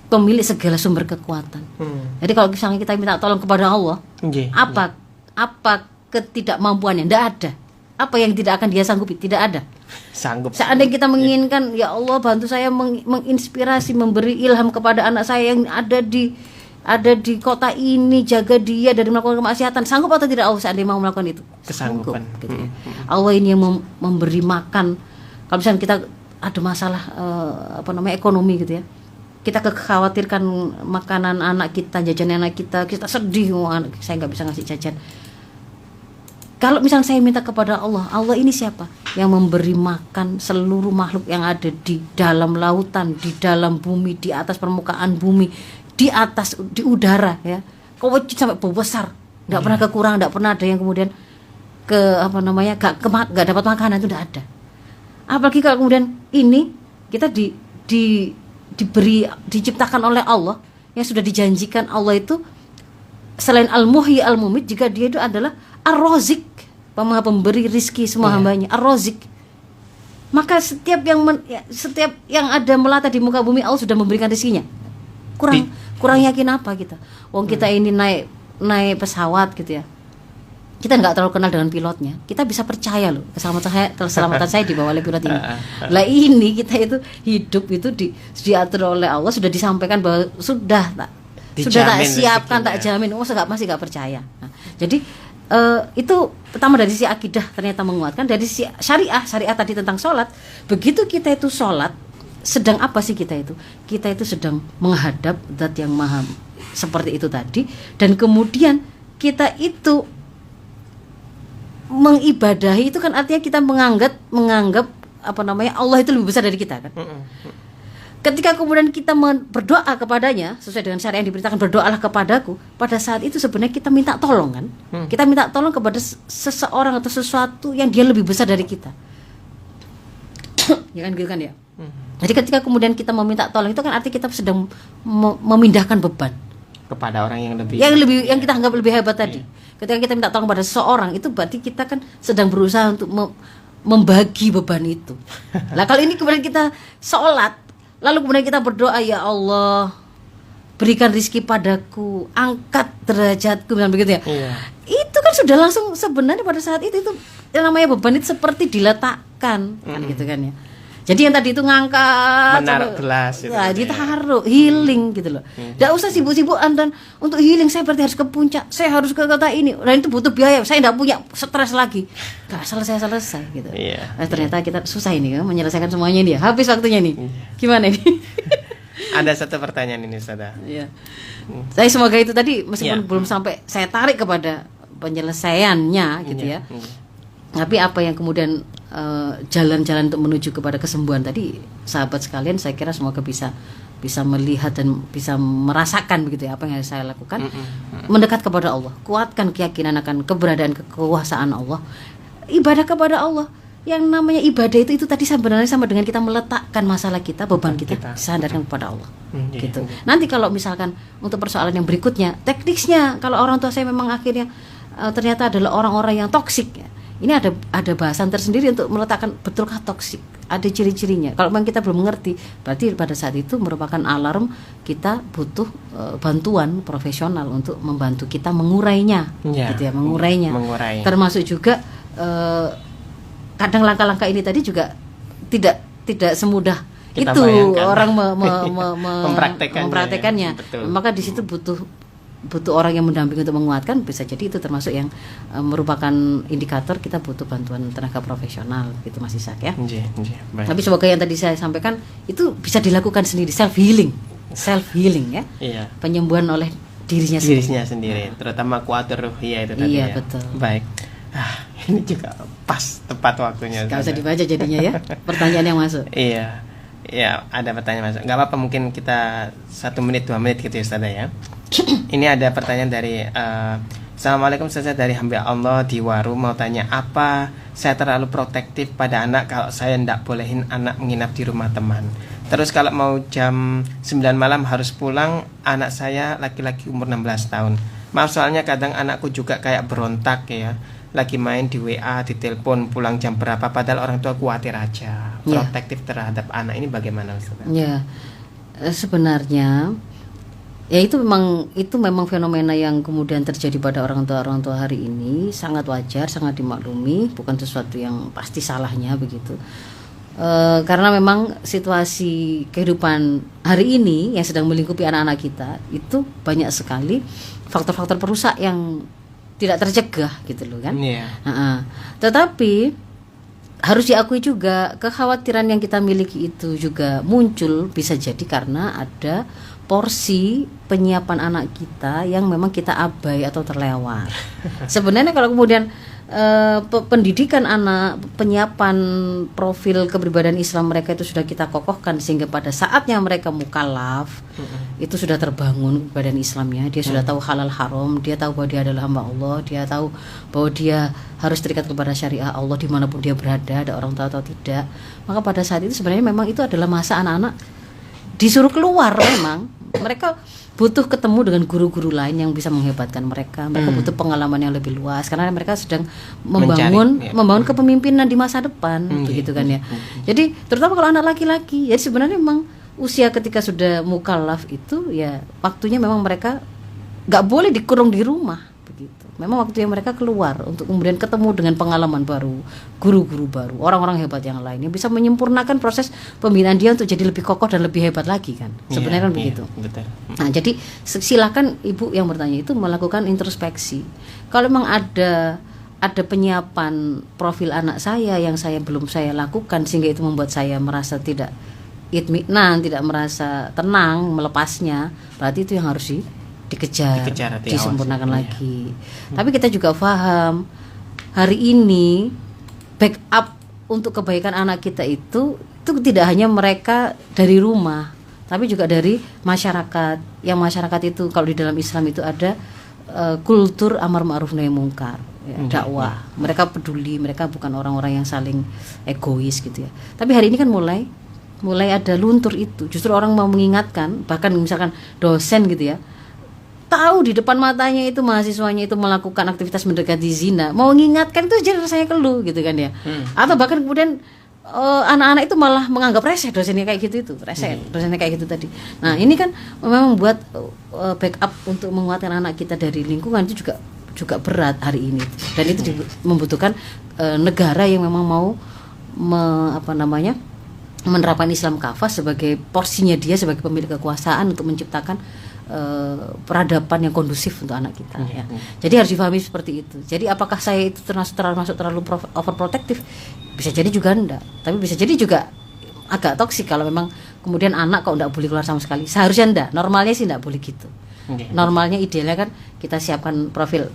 pemilik segala sumber kekuatan. Jadi kalau misalnya kita minta tolong kepada Allah, apa ketidakmampuannya? Tidak ada. Apa yang tidak akan dia sanggupi? Tidak ada. Sanggup. Seandainya kita menginginkan, ya Allah bantu saya menginspirasi, memberi ilham kepada anak saya yang ada di kota ini, jaga dia dari melakukan kemaksiatan, sanggup atau tidak Allah seandainya mau melakukan itu? Kesanggupan. Sanggup, gitu ya. Allah ini yang memberi makan. Kalau misalnya kita ada masalah ekonomi gitu ya, kita kekhawatirkan makanan anak kita, jajan anak kita sedih, saya nggak bisa ngasih jajan. Kalau misalnya saya minta kepada Allah, Allah ini siapa? Yang memberi makan seluruh makhluk yang ada di dalam lautan, di dalam bumi, di atas permukaan bumi, di atas, di udara ya. Kewujud sampai besar nggak pernah kekurangan, nggak pernah ada yang kemudian nggak dapat makanan, itu nggak ada. Apalagi kalau kemudian ini kita diciptakan oleh Allah, yang sudah dijanjikan Allah itu selain Al-Muhyi Al-Mumit, jika dia itu adalah Ar-Razik, Maha pemberi rizki semua hambanya, Ar-Razik. Maka setiap yang ada melata di muka bumi, Allah sudah memberikan rizkinya. Kurang yakin apa kita? Wong kita ini naik pesawat gitu ya, kita nggak terlalu kenal dengan pilotnya, kita bisa percaya loh keselamatan saya dibawa oleh pilot ini. Lah ini kita itu hidup itu diatur oleh Allah, sudah disampaikan bahwa sudah tak siapkan, tak jamin. Masih nggak percaya. Nah, jadi itu pertama dari sisi akidah ternyata menguatkan. Dari sisi syariah tadi tentang sholat, begitu kita itu sholat, sedang apa sih kita itu? Kita itu sedang menghadap Zat yang maha seperti itu tadi, dan kemudian kita itu mengibadahi, itu kan artinya kita menganggap Allah itu lebih besar dari kita kan. Ketika kemudian kita berdoa kepadanya sesuai dengan syariat yang diberitakan, berdoalah kepadaku, pada saat itu sebenarnya kita minta tolong kan. Kita minta tolong kepada seseorang atau sesuatu yang dia lebih besar dari kita. Ya kan gitu kan ya. Jadi ketika kemudian kita meminta tolong, itu kan artinya kita sedang memindahkan beban kepada orang yang kita anggap lebih hebat tadi. Ketika kita minta tolong pada seseorang, itu berarti kita kan sedang berusaha untuk membagi beban itu. Lah kalau ini kemudian kita sholat, lalu kemudian kita berdoa, ya Allah berikan rizki padaku, angkat derajatku, dan begitu ya. Itu kan sudah langsung, sebenarnya pada saat itu yang namanya beban itu seperti diletakkan kan gitu kan ya. Jadi yang tadi itu ngangkat, menaruh gelas gitu, ditaruh, healing gitu loh. Nggak usah sibuk-sibukan, dan untuk healing saya berarti harus ke puncak, saya harus ke kota ini, dan itu butuh biaya, saya nggak punya, stres lagi, nggak selesai gitu. Ternyata kita susah ini kan menyelesaikan semuanya ini ya, habis waktunya nih. Gimana ini? Ada satu pertanyaan ini, Ustazah. Saya semoga itu tadi meskipun belum sampai saya tarik kepada penyelesaiannya gitu ya. Tapi apa yang kemudian jalan-jalan untuk menuju kepada kesembuhan tadi, sahabat sekalian, saya kira semoga bisa melihat dan bisa merasakan begitu ya apa yang saya lakukan. Mendekat kepada Allah, kuatkan keyakinan akan keberadaan kekuasaan Allah, ibadah kepada Allah. Yang namanya ibadah itu tadi sebenarnya sama dengan kita meletakkan masalah kita, beban kita sandarkan kepada Allah. Gitu. Nanti kalau misalkan untuk persoalan yang berikutnya, teknisnya, kalau orang tua saya memang akhirnya ternyata adalah orang-orang yang toksik ya. Ini ada bahasan tersendiri untuk meletakkan betulkah toksik, ada ciri-cirinya. Kalau memang kita belum mengerti, berarti pada saat itu merupakan alarm kita butuh bantuan profesional untuk membantu kita mengurainya, gitu ya, mengurainya. Termasuk juga kadang langkah-langkah ini tadi juga tidak semudah kita itu bayangkan. Orang mempraktekannya. Maka di situ butuh orang yang mendampingi untuk menguatkan. Bisa jadi itu termasuk yang merupakan indikator kita butuh bantuan tenaga profesional gitu Mas Ishak ya. Tapi semoga yang tadi saya sampaikan itu bisa dilakukan sendiri, self healing ya. Penyembuhan oleh dirinya sendiri. Terutama kuatir ruhiyah itu tadi ya. Betul. Baik. Ini juga pas tepat waktunya. Gak usah dibaca jadinya ya. Pertanyaan yang masuk. Iya, ada pertanyaan masuk. Gak apa-apa, mungkin kita 1 menit 2 menit gitu ya Ustazah ya. Ini ada pertanyaan dari Assalamualaikum Ustazah, dari hamba Allah di Waru, mau tanya, apa saya terlalu protektif pada anak kalau saya tidak bolehin anak menginap di rumah teman? Terus kalau mau jam 9 malam harus pulang, anak saya laki-laki umur 16 tahun. Maaf soalnya kadang anakku juga kayak berontak ya, lagi main di WA, di telepon, pulang jam berapa, padahal orang tua khawatir aja. Protektif terhadap anak ini bagaimana Ustazah? Ya, sebenarnya ya itu memang fenomena yang kemudian terjadi pada orang tua hari ini, sangat wajar, sangat dimaklumi, bukan sesuatu yang pasti salahnya begitu. Karena memang situasi kehidupan hari ini yang sedang melingkupi anak-anak kita itu banyak sekali faktor-faktor perusak yang tidak tercegah gitu loh kan. Tetapi harus diakui juga kekhawatiran yang kita miliki itu juga muncul bisa jadi karena ada porsi penyiapan anak kita yang memang kita abai atau terlewat. Sebenarnya kalau kemudian pendidikan anak, penyiapan profil kepribadian Islam mereka itu sudah kita kokohkan sehingga pada saatnya mereka mukallaf itu sudah terbangun kepribadian Islamnya. Dia sudah tahu halal haram, dia tahu bahwa dia adalah hamba Allah, dia tahu bahwa dia harus terikat kepada syariah Allah dimanapun dia berada, ada orang tahu atau tidak. Maka pada saat itu sebenarnya memang itu adalah masa anak-anak disuruh keluar. Memang mereka butuh ketemu dengan guru-guru lain yang bisa menghebatkan mereka. Mereka butuh pengalaman yang lebih luas karena mereka sedang membangun kepemimpinan di masa depan, begitu kan ya. Jadi terutama kalau anak laki-laki, jadi sebenarnya memang usia ketika sudah mukallaf itu ya waktunya memang mereka nggak boleh dikurung di rumah, begitu. Memang waktunya mereka keluar untuk kemudian ketemu dengan pengalaman baru, guru-guru baru, orang-orang hebat yang lain yang bisa menyempurnakan proses pembinaan dia untuk jadi lebih kokoh dan lebih hebat lagi kan. Sebenarnya kan begitu. Betul. Nah, jadi silakan ibu yang bertanya itu melakukan introspeksi. Kalau memang ada penyiapan profil anak saya yang belum saya lakukan sehingga itu membuat saya merasa tidak itminan, tidak merasa tenang melepasnya, berarti itu yang harus dikejar disempurnakan lagi. Tapi kita juga paham hari ini backup untuk kebaikan anak kita itu tidak hanya mereka dari rumah, tapi juga dari masyarakat. Yang masyarakat itu kalau di dalam Islam itu ada kultur amar ma'ruf nahi mungkar, dakwah. Mereka peduli, mereka bukan orang-orang yang saling egois gitu ya. Tapi hari ini kan mulai ada luntur itu. Justru orang mau mengingatkan, bahkan misalkan dosen gitu ya, tahu di depan matanya itu mahasiswanya itu melakukan aktivitas mendekati zina, mau mengingatkan itu jadi rasanya keluh gitu kan ya. Atau bahkan kemudian anak-anak itu malah menganggap reseh dosennya kayak gitu itu, dosennya kayak gitu tadi. Nah, ini kan memang buat backup untuk menguatkan anak kita dari lingkungan itu juga berat hari ini. Dan itu membutuhkan negara yang memang mau menerapkan Islam kafah sebagai porsinya dia sebagai pemilik kekuasaan untuk menciptakan peradaban yang kondusif untuk anak kita ya. Jadi harus difahami seperti itu. Jadi apakah saya itu terlalu overprotective? Bisa jadi juga enggak. Tapi bisa jadi juga agak toksik kalau memang kemudian anak kok enggak boleh keluar sama sekali. Seharusnya enggak. Normalnya sih enggak boleh gitu. Normalnya idealnya kan kita siapkan profil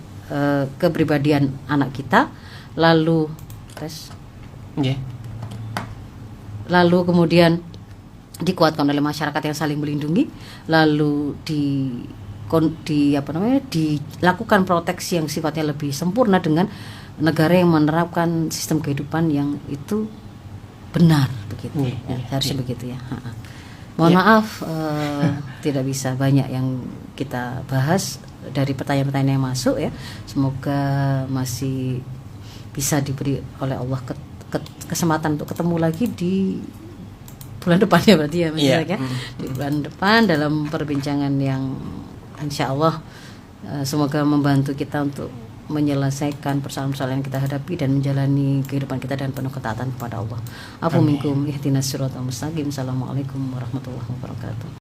kepribadian anak kita, lalu kemudian dikuatkan oleh masyarakat yang saling melindungi, lalu dilakukan proteksi yang sifatnya lebih sempurna dengan negara yang menerapkan sistem kehidupan yang itu benar begitu. Harusnya begitu ya. Mohon maaf tidak bisa banyak yang kita bahas dari pertanyaan-pertanyaan yang masuk ya. Semoga masih bisa diberi oleh Allah kesempatan untuk ketemu lagi di bulan depan ya berarti ya Mas ya. Di bulan depan dalam perbincangan yang insya Allah semoga membantu kita untuk menyelesaikan persoalan-persoalan yang kita hadapi dan menjalani kehidupan kita dengan penuh ketaatan kepada Allah. Afu minkum ihdinas siratal mustaqim. Assalamualaikum warahmatullahi wabarakatuh.